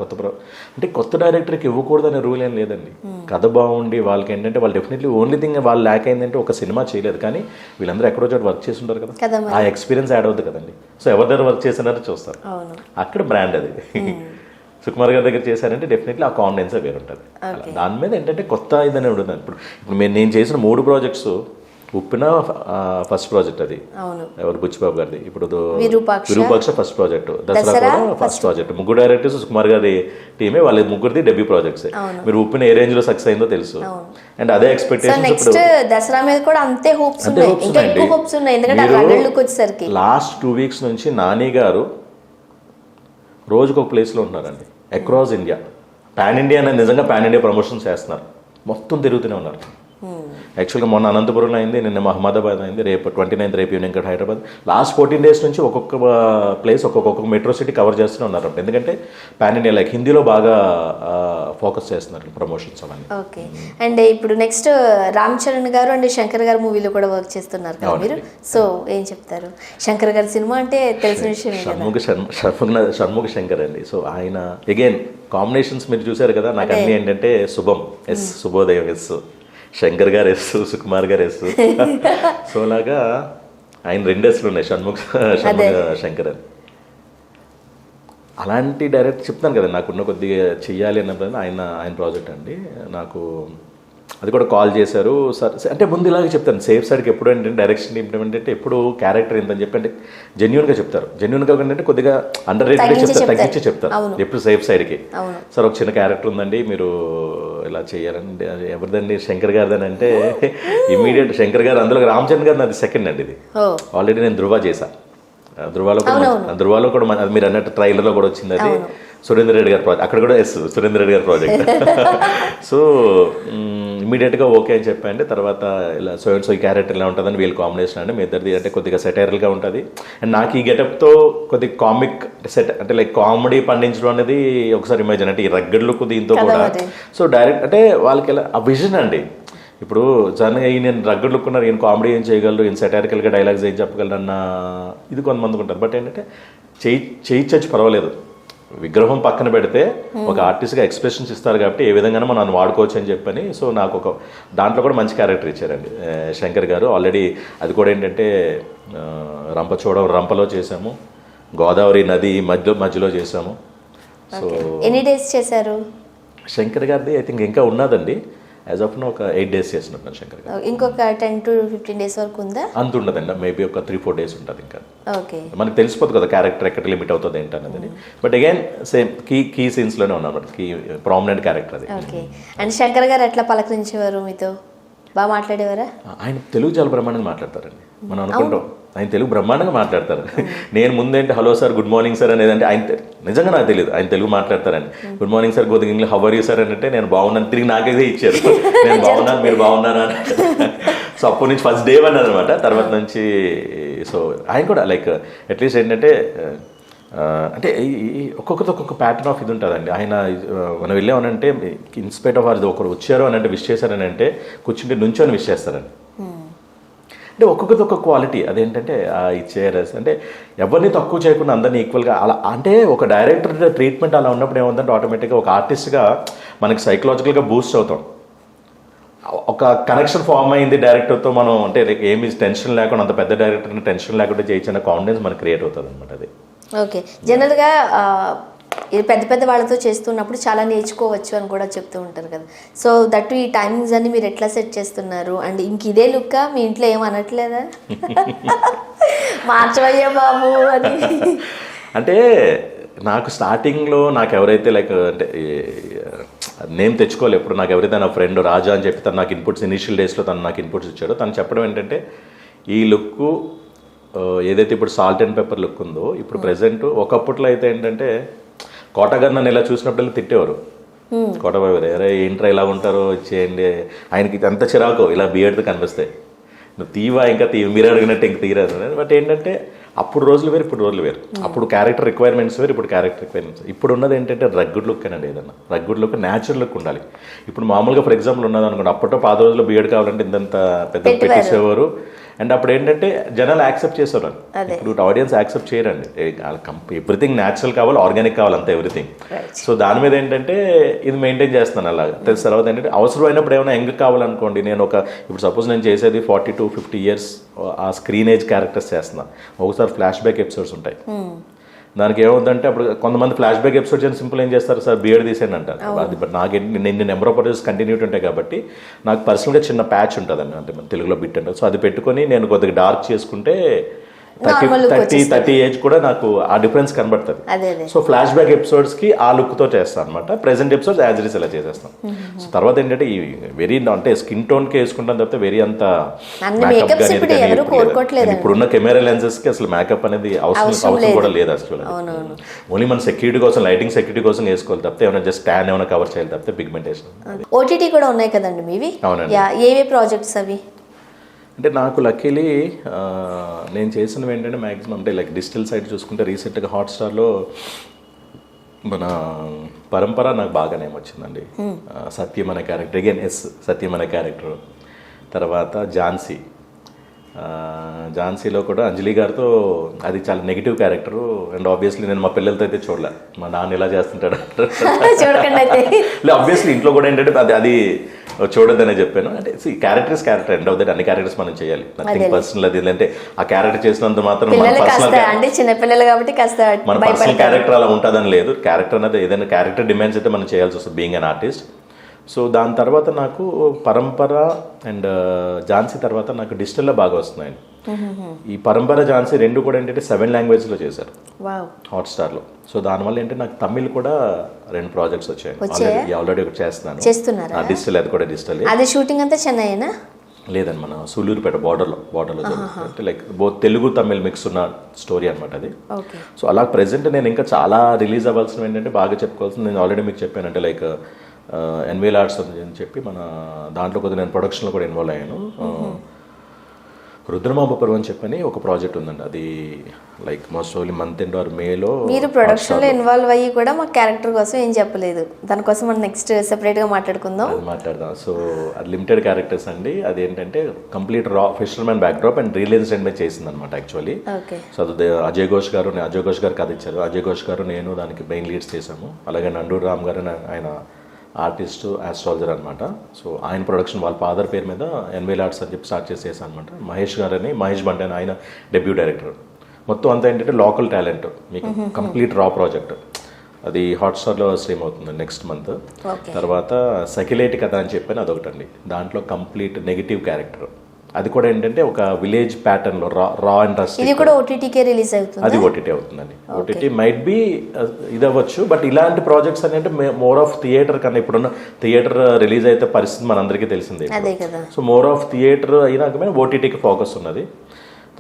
అంటే కొత్త డైరెక్టర్కి ఇవ్వకూడదనే రూల్ ఏం లేదండి. కథ బాగుండి వాళ్ళకి ఏంటంటే వాళ్ళు డెఫినెట్లీ ఓన్లీ థింగ్ వాళ్ళు ల్యాక్ అయిందంటే ఒక సినిమా చేయలేదు, కానీ వీళ్ళందరూ ఎక్కడో చోట వర్క్ చేసి ఉంటారు కదా, ఆ ఎక్స్పీరియన్స్ యాడ్ అవుతుంది కదండి. సో ఎవరి దగ్గర వర్క్ చేసినారో చూస్తారు, అక్కడ బ్రాండ్ అది. సుకుమార్ గారి దగ్గర చేశారంటే డెఫినెట్లీ ఆ కాన్ఫిడెన్స్ వేరు ఉంటుంది. దాని మీద ఏంటంటే కొత్త ఇదని ఉంటుంది. ఇప్పుడు నేను చేసిన 3 ప్రాజెక్ట్స్ ఉప్పిన ఫస్ట్ ప్రాజెక్ట్, అది ఎవరు బుచ్చిబాబు గారిది. ఇప్పుడు విరూపాక్ష ఫస్ట్ ప్రాజెక్ట్, దసరా కూడా ఫస్ట్ ప్రాజెక్ట్. ముగ్గురు డైరెక్టర్స్ సుకుమార్ గారి టీమే, వాళ్ళ ముగ్గురిది డెబ్యూ ప్రాజెక్ట్స్. మీరు ఉప్పిన ఏ రేంజ్ లో సక్సెస్ అయిందో తెలుసు. అండ్ అదే ఎక్స్పెక్టేషన్ దసరా మీద కూడా అంతే హోప్స్ ఉన్నాయి. లాస్ట్ 2 weeks నుంచి నాని గారు రోజుకు ఒక ప్లేస్లో ఉన్నారండి. అక్రాస్ ఇండియా, పాన్ ఇండియా అనేది నిజంగా పాన్ ఇండియా ప్రమోషన్స్ చేస్తున్నారు. మొత్తం తిరుగుతూనే ఉన్నారు. యాక్చువల్గా మొన్న అనంతపురంలో అయింది, నిన్న అహ్మదాబాద్ అయింది, రేపు 29th రేపు ఈవినింగ్ ఇక్కడ హైదరాబాద్. లాస్ట్ 14 days నుంచి ఒక్కొక్క ప్లేస్ ఒక్కొక్క మెట్రో సిటీ కవర్ చేస్తూనే ఉన్నారు. ఎందుకంటే పాన్ ఇండియా లైక్ హిందీలో బాగా ఫోకస్ చేస్తున్నారు ప్రమోషన్స్ అవన్నీ. ఓకే. అండ్ ఇప్పుడు నెక్స్ట్ రామ్ చరణ్ గారు అండ్ శంకర్ గారు మూవీలో కూడా వర్క్ చేస్తున్నారు కదా మీరు, సో ఏం చెప్తారు? శంకర్ గారి సినిమా అంటే తెలిసిన విషయం. షణ్ముఖ శంకర్ అండి. సో ఆయన అగైన్ కాంబినేషన్స్ మీరు చూసారు కదా, నాకు అన్ని ఏంటంటే శుభం ఎస్, శుభోదయం ఎస్, శంకర్ గారు ఎస్, సుకుమార్ గారు ఎస్. సో అలాగా ఆయన 2 Sలు ఉన్నాయి, షణ్ముఖ శంకర్ అని. అలాంటి డైరెక్ట్ చెప్తాను కదా, నాకున్న కొద్దిగా చెయ్యాలి అన్నప్పుడు ఆయన ప్రాజెక్ట్ అండి. నాకు అది కూడా కాల్ చేశారు సార్. అంటే ముందు ఇలాగే చెప్తాను, సేఫ్ సైడ్కి ఎప్పుడు అంటే డైరెక్షన్ ఇంప్లిమెంట్ అంటే ఎప్పుడు క్యారెక్టర్ ఏంటని చెప్పి అంటే జెన్యున్గా చెప్తారు. జెన్యున్గా అంటే కొద్దిగా అండర్ రేటెడ్ చెప్తారు, తగ్గించి చెప్తారు ఎప్పుడు సేఫ్ సైడ్కి. సార్ ఒక చిన్న క్యారెక్టర్ ఉందండి, మీరు ఇలా చేయాలండి. ఎవరిదండి? శంకర్ గారిదని అంటే ఇమీడియట్ శంకర్ గారు, అందులో రామచంద్ర గారు నాది సెకండ్ అండి. ఇది ఆల్రెడీ నేను ధృవ చేశాను. ధృవాలో కూడా అది మీరు అన్నట్టు ట్రైలర్లో కూడా వచ్చింది. అది సురేందర్ రెడ్డి గారి ప్రాజెక్ట్, అక్కడ కూడా ఎస్ సురేందర్ రెడ్డి గారి ప్రాజెక్ట్. సో ఇమీడియట్గా ఓకే అని చెప్పండి. తర్వాత ఇలా సో ఈ క్యారెక్టర్ ఇలా ఉంటుందని వీళ్ళ కాంబినేషన్ అండి. మీ ఇద్దరిది అంటే కొద్దిగా సెటైరల్గా ఉంటుంది. అండ్ నాకు ఈ గెటప్తో కొద్దిగా కామిక్ సెట్ అంటే లైక్ కామెడీ పండించడం అనేది ఒకసారి ఇమాజిన్, అంటే ఈ రగ్గడ్ లుక్ దీంతో కూడా. సో డైరెక్ట్ అంటే వాళ్ళకి ఇలా ఆ విజన్ అండి. ఇప్పుడు సడన్గా నేను రగ్గడ్ లుక్ ఉన్నారు, ఈయన కామెడీ ఏం చేయగలరు, ఈయన సెటారికల్గా డైలాగ్స్ ఏం చెప్పగలరు అన్న ఇది కొంతమందికి ఉంటుంది. బట్ ఏంటంటే చేయించచ్చు పర్వాలేదు, విగ్రహం పక్కన పెడితే ఒక ఆర్టిస్ట్గా ఎక్స్ప్రెషన్స్ ఇస్తారు కాబట్టి ఏ విధంగానే మనం వాడుకోవచ్చు అని చెప్పని. సో నాకు ఒక దాంట్లో కూడా మంచి క్యారెక్టర్ ఇచ్చారండి శంకర్ గారు. ఆల్రెడీ అది కూడా ఏంటంటే రంపలో చేసాము, గోదావరి నది మధ్యలో చేసాము. సో ఎన్ని డేస్ చేశారు శంకర్ గారిది? ఐ థింక్ ఇంకా ఉన్నదండి. యాజ్ ఆఫ్ నో ఒక 8 days చేసినట్టు శంకర్ గారు. ఇంకొక 10 to 15 days వరకు ఉందా? అంత ఉండదండి, మేబీ ఒక 3-4 days ఉంటుంది. ఇంకా ఓకే, మనకు తెలిసిపోతుంది కదా క్యారెక్టర్ ఎక్కడ లిమిట్ అవుతుంది ఏంటనేది. బట్ అగైన్ సేమ్ కీ సీన్స్లోనే ఉన్నాం, కీ ప్రామినెంట్ క్యారెక్టర్ అది. ఓకే. అండ్ శంకర్ గారు ఎట్లా పలకరించేవారు మీతో? బాగా మాట్లాడేవారా? ఆయన తెలుగు చాలా బ్రహ్మాండంగా మాట్లాడతారండి. మనం అనుకుంటాం ఆయన తెలుగు బ్రహ్మాండంగా మాట్లాడతారు. నేను ముందేంటి hello sir, good morning sir అనేది అంటే ఆయన నిజంగా నాకు తెలియదు ఆయన తెలుగు మాట్లాడతారని. గుడ్ మార్నింగ్ సార్, కొద్దిగా English how are you sir అని అంటే నేను బాగున్నాను తిరిగి నాకైతే ఇచ్చారు, నేను బాగున్నాను మీరు బాగున్నారా అని. సో అప్పటి నుంచి ఫస్ట్ డే అన్నారు అనమాట. తర్వాత నుంచి సో ఆయన కూడా లైక్ అట్లీస్ట్ ఏంటంటే అంటే ఒక్కొక్కరితో ఒక్కొక్క ప్యాటర్న్ ఆఫ్ ఇది ఉంటుందండి. ఆయన మనం వెళ్ళామనంటే ఇన్స్పైట్ ఆఫ్ అది ఒకరు వచ్చారు అని అంటే విష్ చేశారని అంటే కూర్చుంటే నుంచొని విష్ చేస్తారని. అంటే ఒక్కొక్కరితో ఒక్కొక్క క్వాలిటీ అదేంటంటే ఇచ్చేయారు అంటే ఎవరిని తక్కువ చేయకుండా అందరినీ ఈక్వల్గా అలా. అంటే ఒక డైరెక్టర్ ట్రీట్మెంట్ అలా ఉన్నప్పుడు ఏముందంటే ఆటోమేటిక్గా ఒక ఆర్టిస్ట్గా మనకి సైకలాజికల్గా బూస్ట్ అవుతాం. ఒక కనెక్షన్ ఫామ్ అయింది డైరెక్టర్తో, మనం అంటే ఏమి టెన్షన్ లేకుండా అంత పెద్ద డైరెక్టర్ని టెన్షన్ లేకుండా చేయించిన కాన్ఫిడెన్స్ మనకు క్రియేట్ అవుతుంది అనమాట అది. ఓకే. జనరల్గా పెద్ద పెద్ద వాళ్ళతో చేస్తున్నప్పుడు చాలా నేర్చుకోవచ్చు అని కూడా చెప్తూ ఉంటారు కదా. సో దట్టు ఈ టైమింగ్స్ అన్ని మీరు ఎట్లా సెట్ చేస్తున్నారు? అండ్ ఇంక ఇదే లుక్ మీ ఇంట్లో ఏం అనట్లేదా మార్చవయ్యా బాబు అని? అంటే నాకు స్టార్టింగ్లో నాకు ఎవరైతే లైక్ అంటే నేమ్ తెచ్చుకోవాలి ఎప్పుడు, నాకు ఎవరైతే నా ఫ్రెండ్ రాజా అని చెప్పి తను నాకు ఇన్పుట్స్ ఇనిషియల్ డేస్లో తను నాకు ఇన్పుట్స్ ఇచ్చాడో తను చెప్పడం ఏంటంటే ఈ లుక్ ఏదైతే ఇప్పుడు సాల్ట్ అండ్ పెప్పర్ లుక్ ఉందో ఇప్పుడు ప్రెసెంట్, ఒకప్పట్లో అయితే ఏంటంటే కోటగారు నన్ను ఇలా చూసినప్పుడు తిట్టేవారు. కోటబాబు అరే ఏంట్రా ఇలా ఉంటారో చేయండి, ఆయనకి అంత చిరాకు ఇలా బియర్డ్తో కనిపిస్తాయి, నువ్వు తీవా ఇంకా మీరు అడిగినట్టు ఇంక తీరాదు. బట్ ఏంటంటే అప్పుడు రోజులు వేరు ఇప్పుడు రోజులు వేరు. అప్పుడు క్యారెక్టర్ రిక్వైర్మెంట్స్ వేరు ఇప్పుడు క్యారెక్టర్ రిక్వైర్మెంట్స్. ఇప్పుడు ఉన్నది ఏంటంటే రగ్గుడ్ లుక్ అనండి, ఏదన్నా రగ్గుడ్ లుక్ న్యాచురల్ లుక్ ఉండాలి. ఇప్పుడు మామూలుగా ఫర్ ఎగ్జాంపుల్ ఉన్నది అనుకోండి, అప్పట్లో 10 రోజుల్లో బియర్డ్ కావాలంటే ఇంతంత పెద్ద పెట్టేసేవారు. అండ్ అప్పుడు ఏంటంటే జనాలు యాక్సెప్ట్ చేసేవారు. ఇప్పుడు ఆడియన్స్ యాక్సెప్ట్ చేయరండి. ఎవ్రీథింగ్ న్యాచురల్ కావాలి, ఆర్గానిక్ కావాలి, అంతా ఎవ్రీథింగ్. సో దాని మీద ఏంటంటే ఇది మెయింటైన్ చేస్తున్నాను అలాగా. తెలుసు తర్వాత ఏంటంటే అవసరమైనప్పుడు ఏమైనా యంగ్ కావాలనుకోండి, నేను ఇప్పుడు సపోజ్ నేను చేసేది 40 to 50 years ఆ స్క్రీన్ ఏజ్ క్యారెక్టర్స్ చేస్తున్నాను. ఒకసారి ఫ్లాష్ బ్యాక్ ఎపిసోడ్స్ ఉంటాయి. దానికి ఏమవుతుందంటే అప్పుడు కొంతమంది ఫ్లాష్ బ్యాక్ ఎపిసోడ్స్ అని సింపుల్ ఏం చేస్తారు సార్ బియర్డ్ తీసేయండి అంటారు. అది బట్ నాకేంటి నేను నెంబర్ ఆఫ్ ప్రొడ్యూస్ కంటిన్యూటీ ఉంటాయి కాబట్టి నాకు పర్సనల్గా చిన్న ప్యాచ్ ఉంటుందండి, అంటే మన తెలుగులో బిట్ అంటారు. సో అది పెట్టుకొని నేను కొద్దిగా డార్క్ చేసుకుంటే థర్టీ ఏజ్ కూడా నాకు ఆ డిఫరెన్స్ కనబడుతుంది. సో ఫ్లాష్ బ్యాక్ ఎపిసోడ్స్ కి ఆ లుక్ తో చేస్తాను అనమాట. Present episodes as it is ఇలా చేసేస్తాం. సో తర్వాత ఏంటంటే ఈ వెరీ అంటే స్కిన్ టోన్ కి వేసుకుంటాం తప్పితే వెరీ అంత ఇప్పుడున్న కెమెరా లెన్సెస్ కి అసలు మేకప్ అనేది అవసరం కూడా లేదు అసలు. ఓన్లీ మన సెక్యూరిటీ కోసం, లైటింగ్ సెక్యూరిటీ కోసం వేసుకోవాలి తప్పితే ఏమైనా జస్ట్ ట్యాన్ ఏమైనా కవర్ చేయాలి తప్పితే పిగ్మెంటేషన్. ఓటీటీ కూడా ఉన్నాయి కదండి మీవి? అవునండి. ఏవే ప్రాజెక్ట్స్ అవి? అంటే నాకు లక్కీలీ నేను చేసినవి ఏంటంటే మ్యాక్సిమం అంటే లైక్ డిజిటల్ సైడ్ చూసుకుంటే రీసెంట్గా హాట్స్టార్లో మన పరంపర నాకు బాగా నేమ్ వచ్చిందండి. సత్యం అనే క్యారెక్టర్, అగైన్ సత్యం అనే క్యారెక్టర్. తర్వాత ఝాన్సీలో కూడా అంజలి గారితో అది చాలా నెగిటివ్ క్యారెక్టరు. అండ్ ఆబ్వియస్లీ నేను మా పిల్లలతో అయితే చూడలే, మా నాన్న ఇలా చేస్తుంటాడు ఆబ్వియస్లీ ఇంట్లో కూడా ఏంటంటే అది చూడొద్దనే చెప్పాను. అంటే క్యారెక్టర్ ఎండ్ అవుతుంది, అన్ని క్యారెక్టర్స్ మనం చేయాలి, నథింగ్ పర్సనల్. అది అంటే ఆ క్యారెక్టర్ చేసినంత మాత్రం మన పర్సనల్ క్యారెక్టర్ అలా ఉంటుందని లేదు. క్యారెక్టర్ అనేది ఏదైనా క్యారెక్టర్ డిమాండ్స్ అయితే మనం చేయాల్సి వస్తుంది బీయింగ్ అన్ ఆర్టిస్ట్. సో దాని తర్వాత నాకు పరంపర అండ్ ఝాన్సీ తర్వాత నాకు డిజిటల్లో బాగా వస్తున్నాయండి. ఈ పరంపర ఝాన్సీ రెండు కూడా ఏంటంటే 7 లాంగ్వేజ్లో చేశారు హాట్స్టార్లో. సో దానివల్ల ఏంటంటే నాకు తమిళ్ కూడా 2 ప్రాజెక్ట్స్ వచ్చాయి. ఆల్రెడీ ఒకటి చేస్తున్నాను డిజిటల్, అది కూడా డిజిటల్. అది షూటింగ్ అంతా చెన్నైనా? లేదండి, మన సూలూరుపేట బార్డర్లో అంటే like both Telugu Tamil mix ఉన్న స్టోరీ అనమాట అది. సో అలా ప్రెసెంట్ నేను ఇంకా చాలా రిలీజ్ అవ్వాల్సినవి ఏంటంటే బాగా చెప్పుకోవాల్సింది నేను ఆల్రెడీ మీకు చెప్పానంటే లైక్ ఎన్వీల్ ఆర్ట్స్ అని చెప్పి మన దాంట్లో కొద్దిగా నేను ప్రొడక్షన్లో కూడా ఇన్వాల్వ్ అయ్యాను. రుద్రమాంబపురం అని చెప్పని ఒక ప్రాజెక్ట్ ఉందండి. అది like most only month end or మేలో. మీరు ప్రొడక్షన్లో ఇన్వాల్వ్ అయ్యి కూడా మా క్యారెక్టర్ కోసం ఏం చెప్పలేదు, దానికోసం మనం నెక్స్ట్ సెపరేట్గా మాట్లాడుకుందాం. సో అది లిమిటెడ్ క్యారెక్టర్స్ అండి. అది ఏంటంటే కంప్లీట్ రా fishermen backdrop and real incident మీద చేసింది అనమాట యాక్చువల్లీ. సో అది అజయ్ ఘోష్ గారు కథ ఇచ్చారు. అజయ్ ఘోష్ గారు నేను దానికి మెయిన్ లీడ్స్ చేశాము. అలాగే నండూరు రామ్ గారు ఆయన ఆర్టిస్ట్, ఆస్ట్రాలజర్ అనమాట. సో ఆయన ప్రొడక్షన్ వాళ్ళ ఫాదర్ పేరు మీద ఎన్వీల్ ఆర్ట్స్ అని చెప్పి స్టార్ట్ చేసేసాను అనమాట. మహేష్ బంటే అని ఆయన డెబ్యూ డైరెక్టర్. మొత్తం అంతా ఏంటంటే లోకల్ టాలెంట్, మీకు కంప్లీట్ రా ప్రాజెక్ట్. అది హాట్స్టార్లో స్ట్రీమ్ అవుతుంది నెక్స్ట్ మంత్. తర్వాత సకిలేటి కథ అని చెప్పని అదొకటండి. దాంట్లో కంప్లీట్ నెగిటివ్ క్యారెక్టర్. అది కూడా ఏంటంటే ఒక విలేజ్ ప్యాటర్న్ లో రా అండ్ రస్ట్. ఇది కూడా ఓటీటీకే రిలీజ్ అవుతుంది? అది ఓటీటీ అవుతుందండి. ఓటీటీ మైట్ బి ఇది అవ్వచ్చు, బట్ ఇలాంటి ప్రాజెక్ట్స్ అంటే మోర్ ఆఫ్ థియేటర్ కన్నా ఇప్పుడున్న థియేటర్ రిలీజ్ అయితే పరిస్థితి మనందరికీ తెలిసిందే. సో మోర్ ఆఫ్ థియేటర్ అయినాక ఓటీటీకి ఫోకస్ ఉన్నది.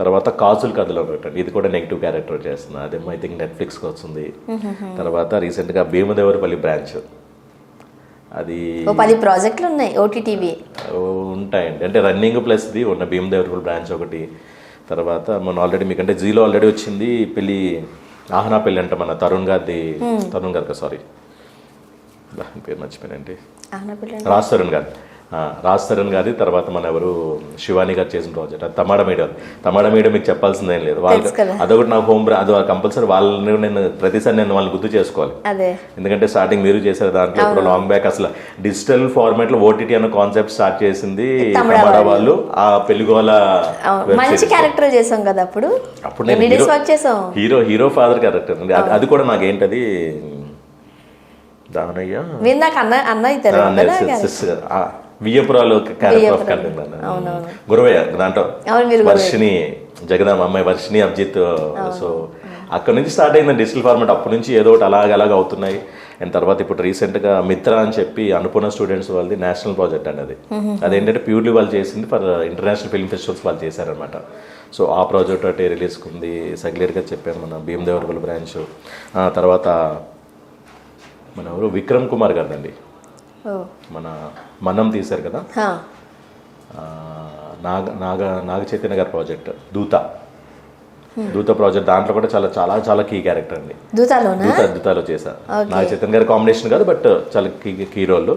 తర్వాత కాజుల్ కథలో ఒకటి, ఇది కూడా నెగిటివ్ క్యారెక్టర్ చేస్తున్నా, అదేమో ఐ థింక్ నెట్ఫ్లిక్స్కి వస్తుంది. తర్వాత రీసెంట్గా భీమదేవరపల్లి బ్రాంచ్, అది 10 ప్రాజెక్టులు ఉన్నాయి ఓటీటీవి ఉంటాయండి. అంటే రన్నింగ్ ప్లస్ ఇది ఉన్న భీమదేవరపల్లి బ్రాంచ్ ఒకటి. తర్వాత మన ఆల్రెడీ మీకంటే జీలో ఆల్రెడీ వచ్చింది పెళ్ళి, ఆహనా పెళ్ళి అంట మన తరుణ్ గారు సారీ పేరు మర్చిపోయానండి, రాజ్ తరుణ్ గారి. తర్వాత మన ఎవరు శివాని గారు చేసిన ప్రాజెక్ట్ అది తమాడా మీడియా మీకు చెప్పాల్సిందేం లేదు. వాళ్ళకి అదొకటి నాకు అది కంపల్సరీ వాళ్ళని నేను ప్రతిసారి నేను వాళ్ళని గుర్తు చేసుకోవాలి. ఎందుకంటే స్టార్టింగ్ మీరు చేశారు దాంట్లో ఇప్పుడు లాంగ్ బ్యాక్ అసలు డిజిటల్ ఫార్మాట్ లో ఓటీటీ అన్న కాన్సెప్ట్ స్టార్ట్ చేసింది తమాడా వాళ్ళు. ఆ పెళ్లిగోల క్యారెక్టర్ చేసాం కదా అప్పుడు నేను హీరో ఫాదర్ క్యారెక్టర్. అది కూడా నాకేంటది దానయ్య వియ్యపురాలు క్యారెక్టర్ ఆఫ్ కంటెంట్ గురవయ్య దాంట్లో వర్షిని జగదాం అమ్మాయి వర్షిని అభిజిత్. సో అక్కడ నుంచి స్టార్ట్ అయింది డిజిటల్ ఫార్మాట్. అప్పటి నుంచి ఏదో ఒకటి అలాగ అవుతున్నాయి. అండ్ తర్వాత ఇప్పుడు రీసెంట్గా మిత్ర అని చెప్పి అనుపూర్ణ స్టూడెంట్స్ వాళ్ళది నేషనల్ ప్రాజెక్ట్ అండి. అదేంటంటే ప్యూర్లీ వాళ్ళు చేసింది ఫర్ ఇంటర్నేషనల్ ఫిల్మ్ ఫెస్టివల్స్ వాళ్ళు చేశారనమాట. సో ఆ ప్రాజెక్ట్ అంటే రిలీజ్కి ఉంది. సగ్లేర్గా చెప్పాను మన భీమదేవరపల్లి బ్రాంచ్. తర్వాత మన ఎవరు విక్రమ్ కుమార్ గారిదండి, మన మనం తీశారు కదా నాగ చైతన్య గారి ప్రాజెక్ట్ దూత ప్రాజెక్ట్. దాంట్లో కూడా చాలా చాలా చాలా కీ క్యారెక్టర్ అండి. దూతాలో చేశా. నాగ చైతన్య గారి కాంబినేషన్ కాదు, బట్ చాలా కీ రోల్.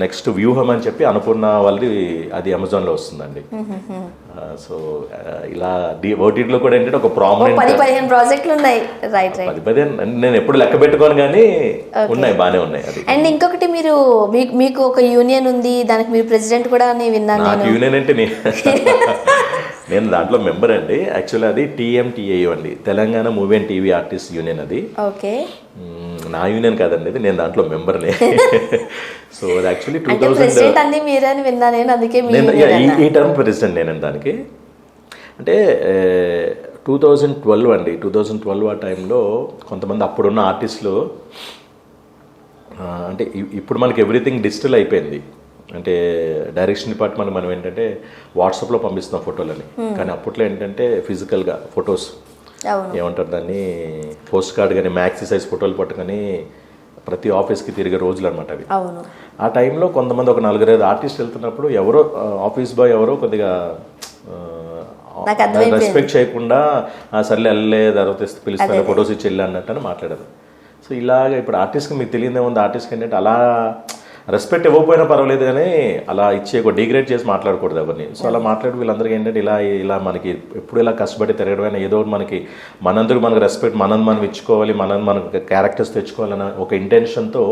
నెక్స్ట్ వ్యూహం అని చెప్పి అనుపూర్ణ వాళ్ళది, అది అమెజాన్లో వస్తుందండి. సో ఇలా ఓటీటీలో కూడా ఏంటంటే ఒక ప్రామినెంట్ 10-15 ప్రాజెక్టులు ఉన్నాయి. 10-15 నేను ఎప్పుడు లెక్క పెట్టుకోను కానీ ఉన్నాయి, బాగానే ఉన్నాయి. అది అండ్ ఇంకొకటి మీకు ఒక యూనియన్ ఉంది, దానికి మీరు ప్రెసిడెంట్ కూడా విన్నాను. నాకు యూనియన్ అంటే నేను దాంట్లో మెంబర్ అండి. యాక్చువల్లీ అది TMTAU అండి, Telangana movie and TV artist union. అది నా యూనియన్ కాదండి, అది నేను దాంట్లో మెంబర్నే. సో అది యాక్చువల్లీ 2000 ఈ టర్మ్ ప్రెసిడెంట్ నేనండి దానికి. అంటే 2012 అండి. 2012 ఆ టైంలో కొంతమంది అప్పుడున్న ఆర్టిస్టులు అంటే ఇప్పుడు మనకి ఎవ్రీథింగ్ డిజిటల్ అయిపోయింది. అంటే డైరెక్షన్ డిపార్ట్మెంట్ మనం ఏంటంటే వాట్సాప్లో పంపిస్తున్నాం ఫోటోలని, కానీ అప్పట్లో ఏంటంటే ఫిజికల్గా ఫొటోస్ ఏమంటారు దాన్ని, పోస్ట్ కార్డ్ కానీ మ్యాక్సీ సైజ్ ఫోటోలు పట్టుకొని ప్రతి ఆఫీస్కి తిరిగే రోజులు అనమాట అవి. ఆ టైంలో కొంతమంది ఒక 4-5 ఆర్టిస్ట్ వెళ్తున్నప్పుడు ఎవరో ఆఫీస్ బాయ్ ఎవరో కొద్దిగా రెస్పెక్ట్ చేయకుండా సర్లే వెళ్ళే తర్వాత పిలుస్తాను ఫొటోస్ ఇచ్చి వెళ్ళి అన్నట్టు మాట్లాడారు. సో ఇలాగ ఇప్పుడు ఆర్టిస్ట్కి మీకు తెలియదే ఉంది, ఆర్టిస్ట్కి ఏంటంటే అలా రెస్పెక్ట్ ఇవ్వకపోయినా పర్వాలేదు కానీ అలా ఇచ్చే డిగ్రేడ్ చేసి మాట్లాడకూడదు ఎవరిని. సో అలా మాట్లాడి వీళ్ళందరికీ ఏంటంటే ఇలా మనకి ఎప్పుడు ఇలా కష్టపడి తిరగడమైనా ఏదో మనకి మనందరూ మనకు రెస్పెక్ట్ మనం ఇచ్చుకోవాలి, మనకు క్యారెక్టర్స్ తెచ్చుకోవాలన్న ఒక ఇంటెన్షన్తో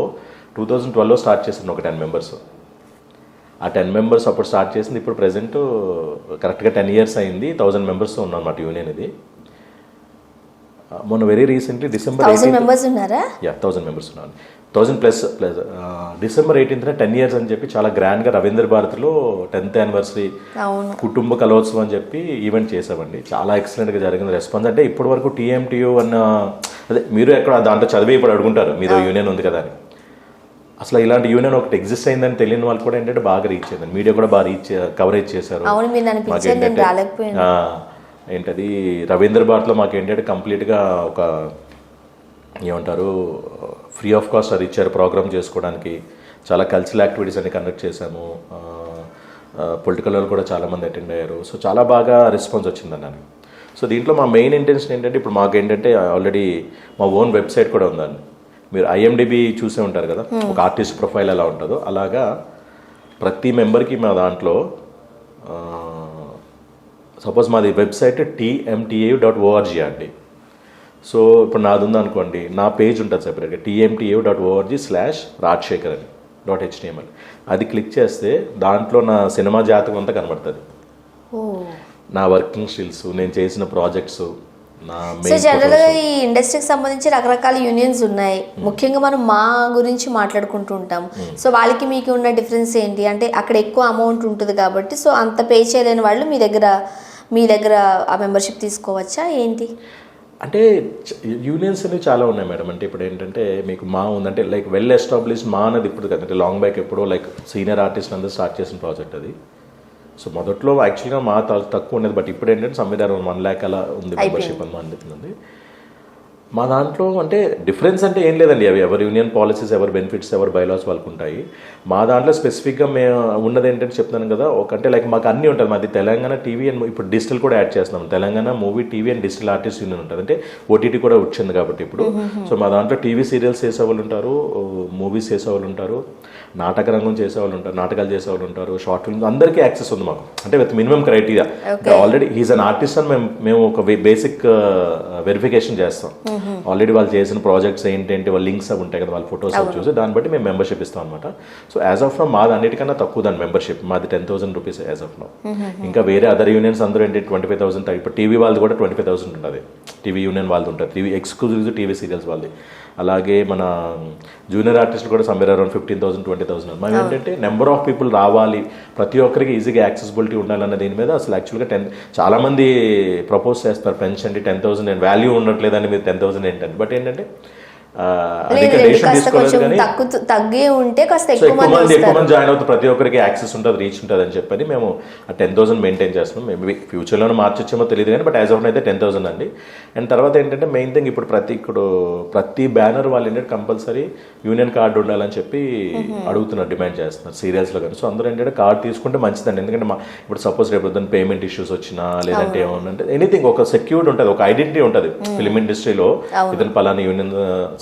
2012లో స్టార్ట్ చేసింది ఒక 10 మెంబర్స్. ఆ 10 మెంబర్స్ అప్పుడు స్టార్ట్ చేసింది. ఇప్పుడు ప్రజెంట్ కరెక్ట్గా 10 ఇయర్స్ అయింది. 1000 మెంబర్స్తో ఉన్నామన్నమాట యూనియన్ ఇది. మొన్న వెరీ రీసెంట్లీ డిసెంబర్ 1000 మెంబర్స్ ఉన్నారా? 1000 మెంబర్స్ ఉన్నారు. 1000 ప్లస్ డిసెంబర్ 18th 10 ఇయర్స్ అని చెప్పి చాలా గ్రాండ్గా రవీంద్ర భారతిలో 10th యానివర్సరీ కుటుంబ కలోత్సవం అని చెప్పి ఈవెంట్ చేసామండి. చాలా ఎక్సలెంట్గా జరిగింది రెస్పాన్స్. అంటే ఇప్పటి వరకు TMTU అన్న అదే మీరు ఎక్కడ దాంట్లో చదివి ఇప్పుడు అడుగుంటారు మీదో యూనియన్ ఉంది కదా అని. అసలు ఇలాంటి యూనియన్ ఒకటి ఎగ్జిస్ట్ అయిందని తెలియని వాళ్ళు కూడా ఏంటంటే బాగా రీచ్ అయింది, మీడియా కూడా బాగా కవరేజ్ చేశారు. ఏంటది రవీంద్ర భారత్లో మాకు ఏంటంటే కంప్లీట్గా ఒక ఏమంటారు ఫ్రీ ఆఫ్ కాస్ట్ అది ఇచ్చారు ప్రోగ్రామ్ చేసుకోవడానికి. చాలా కల్చరల్ యాక్టివిటీస్ అన్ని కండక్ట్ చేశాము. పొలిటికల్ వాళ్ళు కూడా చాలామంది అటెండ్ అయ్యారు. సో చాలా బాగా రెస్పాన్స్ వచ్చిందన్నాను. సో దీంట్లో మా మెయిన్ ఇంటెన్షన్ ఏంటంటే ఇప్పుడు మాకు ఏంటంటే ఆల్రెడీ మా ఓన్ వెబ్సైట్ కూడా ఉందండి. మీరు IMDb చూసే ఉంటారు కదా, ఒక ఆర్టిస్ట్ ప్రొఫైల్ ఎలా ఉంటుందో అలాగా ప్రతి మెంబర్కి మా దాంట్లో సపోజ్ మాది వెబ్సైట్ tmtu.org అండి. సో ఇప్పుడు నాది ఉందనుకోండి, నా పేజ్ ఉంటుంది సెపరేట్గా tmtu.org/rajshekhar అని .html. అది క్లిక్ చేస్తే దాంట్లో నా సినిమా జాతకం అంతా కనబడుతుంది, నా వర్కింగ్ స్కిల్స్, నేను చేసిన ప్రాజెక్ట్స్. సో జనరల్గా ఈ ఇండస్ట్రీకి సంబంధించి రకరకాల యూనియన్స్ ఉన్నాయి. ముఖ్యంగా మనం మా గురించి మాట్లాడుకుంటూ ఉంటాం. సో వాళ్ళకి మీకు ఉన్న డిఫరెన్స్ ఏంటి అంటే అక్కడ ఎక్కువ అమౌంట్ ఉంటుంది కాబట్టి సో అంత పే చేయలేని వాళ్ళు మీ దగ్గర ఆ మెంబర్షిప్ తీసుకోవచ్చా ఏంటి? అంటే యూనియన్స్ అనేవి చాలా ఉన్నాయి మేడం. అంటే ఇప్పుడు ఏంటంటే మీకు మా ఉందంటే లైక్ వెల్ ఎస్టాబ్లిష్డ్ మా అనేది ఇప్పుడు కదంటే లాంగ్ బ్యాక్ ఎప్పుడో లైక్ సీనియర్ ఆర్టిస్ట్ అందరూ స్టార్ట్ చేసిన ప్రాజెక్ట్ అది. సో మొదట్లో యాక్చువల్గా మా తక్కువ ఉండేది, బట్ ఇప్పుడు ఏంటంటే సంవిధానం 1 lakh అలా ఉంది మెంబర్షిప్ అని అందుతుంది. మా దాంట్లో అంటే డిఫరెన్స్ అంటే ఏం లేదండి, అవి ఎవరి యూనియన్ పాలసీస్, ఎవరి బెనిఫిట్స్, ఎవరి బైలాస్ వాళ్ళకు ఉంటాయి. మా దాంట్లో స్పెసిఫిక్గా మేము ఉన్నది ఏంటంటే చెప్తాను కదా, అంటే లైక్ మాకు అన్నీ ఉంటుంది. మాది తెలంగాణ టీవీ అండ్ ఇప్పుడు డిజిటల్ కూడా యాడ్ చేస్తున్నాం. Telangana movie TV and digital artist union ఉంటుంది, అంటే OTT కూడా వచ్చింది కాబట్టి ఇప్పుడు. సో మా దాంట్లో టీవీ సీరియల్స్ చేసేవాళ్ళు ఉంటారు, మూవీస్ చేసేవాళ్ళు ఉంటారు, నాటక రంగం చేసేవాళ్ళు ఉంటారు, నాటకాలు చేసేవాళ్ళు ఉంటారు, షార్ట్ ఫిల్మ్స్, అందరికీ యాక్సెస్ ఉంది మాకు. అంటే with minimum criteria already he's an artist అని మేము ఒక బేసిక్ వెరిఫికేషన్ చేస్తాం. ఆల్రెడీ వాళ్ళు చేసిన ప్రాజెక్ట్స్ ఏంటంటే వాళ్ళ లింక్స్ అవి ఉంటాయి కదా, వాళ్ళ ఫొటోస్ అవి చూసి దాన్ని బట్టి మేము మెంబర్షిప్ ఇస్తాం అనమాట. సో యాజ్ ఆఫ్ నౌ మాది అన్నిటికన్నా తక్కువ దాని మెంబర్షిప్, మాది 10,000 రూపీస్ యాజ్ ఆఫ్ నౌ. ఇంకా వేరే అదర్ యూనియన్స్ అందరూ ఏంటి 25,000. ఇప్పుడు టీవీ వాళ్ళది కూడా 25,000 ఉంటుంది, టీవీ యూనియన్ వాళ్ళది ఉంటుంది, టీవీ ఎక్స్క్లూజివ్ టీవీ సీరియల్స్ వాళ్ళది. అలాగే మన జూనియర్ ఆర్టిస్టులు కూడా సమ్వేర్ అరౌండ్ 15,000 20,000. మనం ఏంటంటే నెంబర్ ఆఫ్ పీపుల్ రావాలి, ప్రతి ఒక్కరికి ఈజీగా యాక్సెసిబిలిటీ ఉండాలన్న దీని మీద అసలు యాక్చువల్గా చాలామంది ప్రపోజ్ చేస్తారు పెంచండి 10,000 నేను వాల్యూ ఉండట్లేదని మీరు 10,000 ఏంటంటే, బట్ ఏంటంటే తగ్గి ఉంటే ఎక్కువ మంది జాయిన్ అవుతుంది, ప్రతి ఒక్కరికి యాక్సెస్ ఉంటుంది, రీచ్ ఉంటుంది అని చెప్పని మేము ఆ 10,000 మెయింటైన్ చేస్తున్నాం. మేబీ ఫ్యూచర్లో మార్చొచ్చేమో తెలియదు కానీ బట్ యాజ్ ఆఫ్ అయితే 10,000 అండి. అండ్ తర్వాత ఏంటంటే మెయిన్ థింగ్ ఇప్పుడు ప్రతి బ్యానర్ వాళ్ళు ఏంటంటే కంపల్సరీ యూనియన్ కార్డు ఉండాలని చెప్పి అడుగుతున్నారు, డిమాండ్ చేస్తున్నారు సీరియల్స్లో కానీ. సో అందరూ ఏంటంటే కార్డు తీసుకుంటే మంచిదండి, ఎందుకంటే ఇప్పుడు సపోజ్ రేపు దాని పేమెంట్ ఇష్యూస్ వచ్చినా లేదంటే ఏమన్నా అంటే ఎనీథింగ్ ఒక సెక్యూర్డ్ ఉంటుంది, ఒక ఐడెంటిటీ ఉంటుంది ఫిల్మ్ ఇండస్ట్రీలో, ఇతను పలానా యూనియన్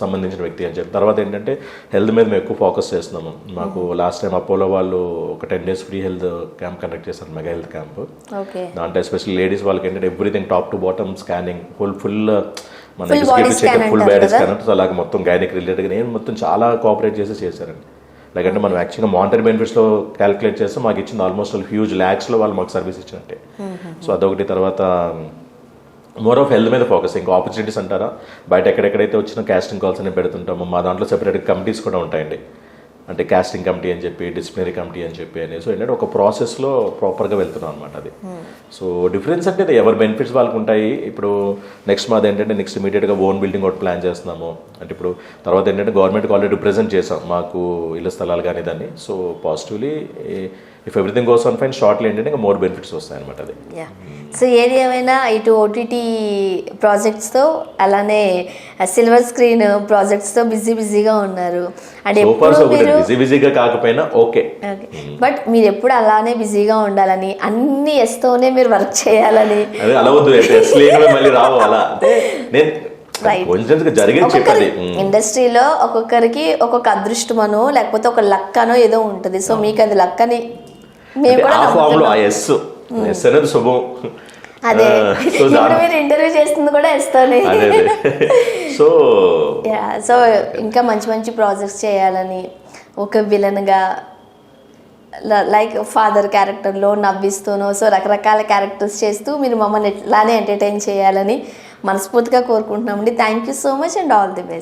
సంబంధించిన వ్యక్తి అని చెప్పి. తర్వాత ఏంటంటే హెల్త్ మీద మేము ఎక్కువ ఫోకస్ చేస్తున్నాము. మాకు లాస్ట్ టైం అపోలో వాళ్ళు ఒక 10 days free health camp conduct చేశారు, మెగా హెల్త్ క్యాంప్. దాంట్లో ఎస్పెషల్లీ లేడీస్ వాళ్ళకి ఏంటంటే everything top to bottom scanning, full మన చెకప్, ఫుల్ బాడీ స్కానర్, అలాగే మొత్తం గైనిక్ రిలేటెడ్గా నేను మొత్తం చాలా కోఆపరేట్ చేశారండి. లైక్ అంటే మనం యాక్చువల్గా మానిటరీ బెనిఫిట్స్లో క్యాలిక్యులేట్ చేస్తే మాకు ఇచ్చింది ఆల్మోస్ట్ హ్యూజ్ ల్యాక్స్లో వాళ్ళు మాకు సర్వీస్ ఇచ్చినట్టే. సో అదొకటి. తర్వాత మోర్ ఆఫ్ హెల్త్ మీద ఫోకస్. ఇంకా ఆపర్చునిటీస్ అంటారా, బయట ఎక్కడెక్కడైతే వచ్చిన కాస్టింగ్ కాల్స్ అని పెడుతుంటాము. మా దాంట్లో సెపరేట్ కమిటీస్ కూడా ఉంటాయండి, అంటే కాస్టింగ్ కమిటీ అని చెప్పి డిసిప్లినరీ కమిటీ అని చెప్పి అని. సో ఏంటంటే ఒక ప్రాసెస్లో ప్రాపర్గా వెళ్తున్నాం అనమాట అది. సో డిఫరెన్స్ అంటే ఇది ఎవరి బెనిఫిట్స్ వాళ్ళకు ఉంటాయి. ఇప్పుడు నెక్స్ట్ మాది ఏంటంటే నెక్స్ట్ ఇమీడియట్గా ఓన్ బిల్డింగ్ ఒకటి ప్లాన్ చేస్తున్నాము. అంటే ఇప్పుడు తర్వాత ఏంటంటే గవర్నమెంట్కి ఆల్రెడీ రిప్రజెంట్ చేసాం మాకు ఇళ్ళ స్థలాలు కానీ దాన్ని. So positively if everything goes on fine shortly ఏంటంటే ఇంకా మోర్ బెనిఫిట్స్ వస్తాయి అనమాట అది. సో ఏది ఏమైనా ఇటు ఓటీటీ ప్రాజెక్ట్స్తో అలానే సిల్వర్ స్క్రీన్ ప్రాజెక్ట్స్తో బిజీగా ఉన్నారు. అంటే బిజీగా కాకపోయినా ఓకే, బట్ మీరు ఎప్పుడు అలానే బిజీగా ఉండాలని, అన్ని ఎస్తోనే మీరు వర్క్ చేయాలని. అలా వద్దు మళ్ళీ రావు అలా. ఇండస్ట్రీలో ఒక్కొక్కరికి ఒక్కొక్క అదృష్టమనో లేకపోతే ఒక లక్ అనో ఏదో ఉంటుంది. సో మీకు అది లక్ అని మేము కూడా శుభం. అదే ఇప్పుడు మీరు ఇంటర్వ్యూ చేస్తుంది కూడా ఇస్తాను. సో ఇంకా మంచి మంచి ప్రాజెక్ట్స్ చేయాలని, ఒక విలన్గా లైక్ ఫాదర్ క్యారెక్టర్లో నవ్విస్తూనో, సో రకరకాల క్యారెక్టర్స్ చేస్తూ మీరు మమ్మల్ని ఎట్లానే ఎంటర్టైన్ చేయాలని మనస్ఫూర్తిగా కోరుకుంటున్నామండి. Thank you so much and all the best.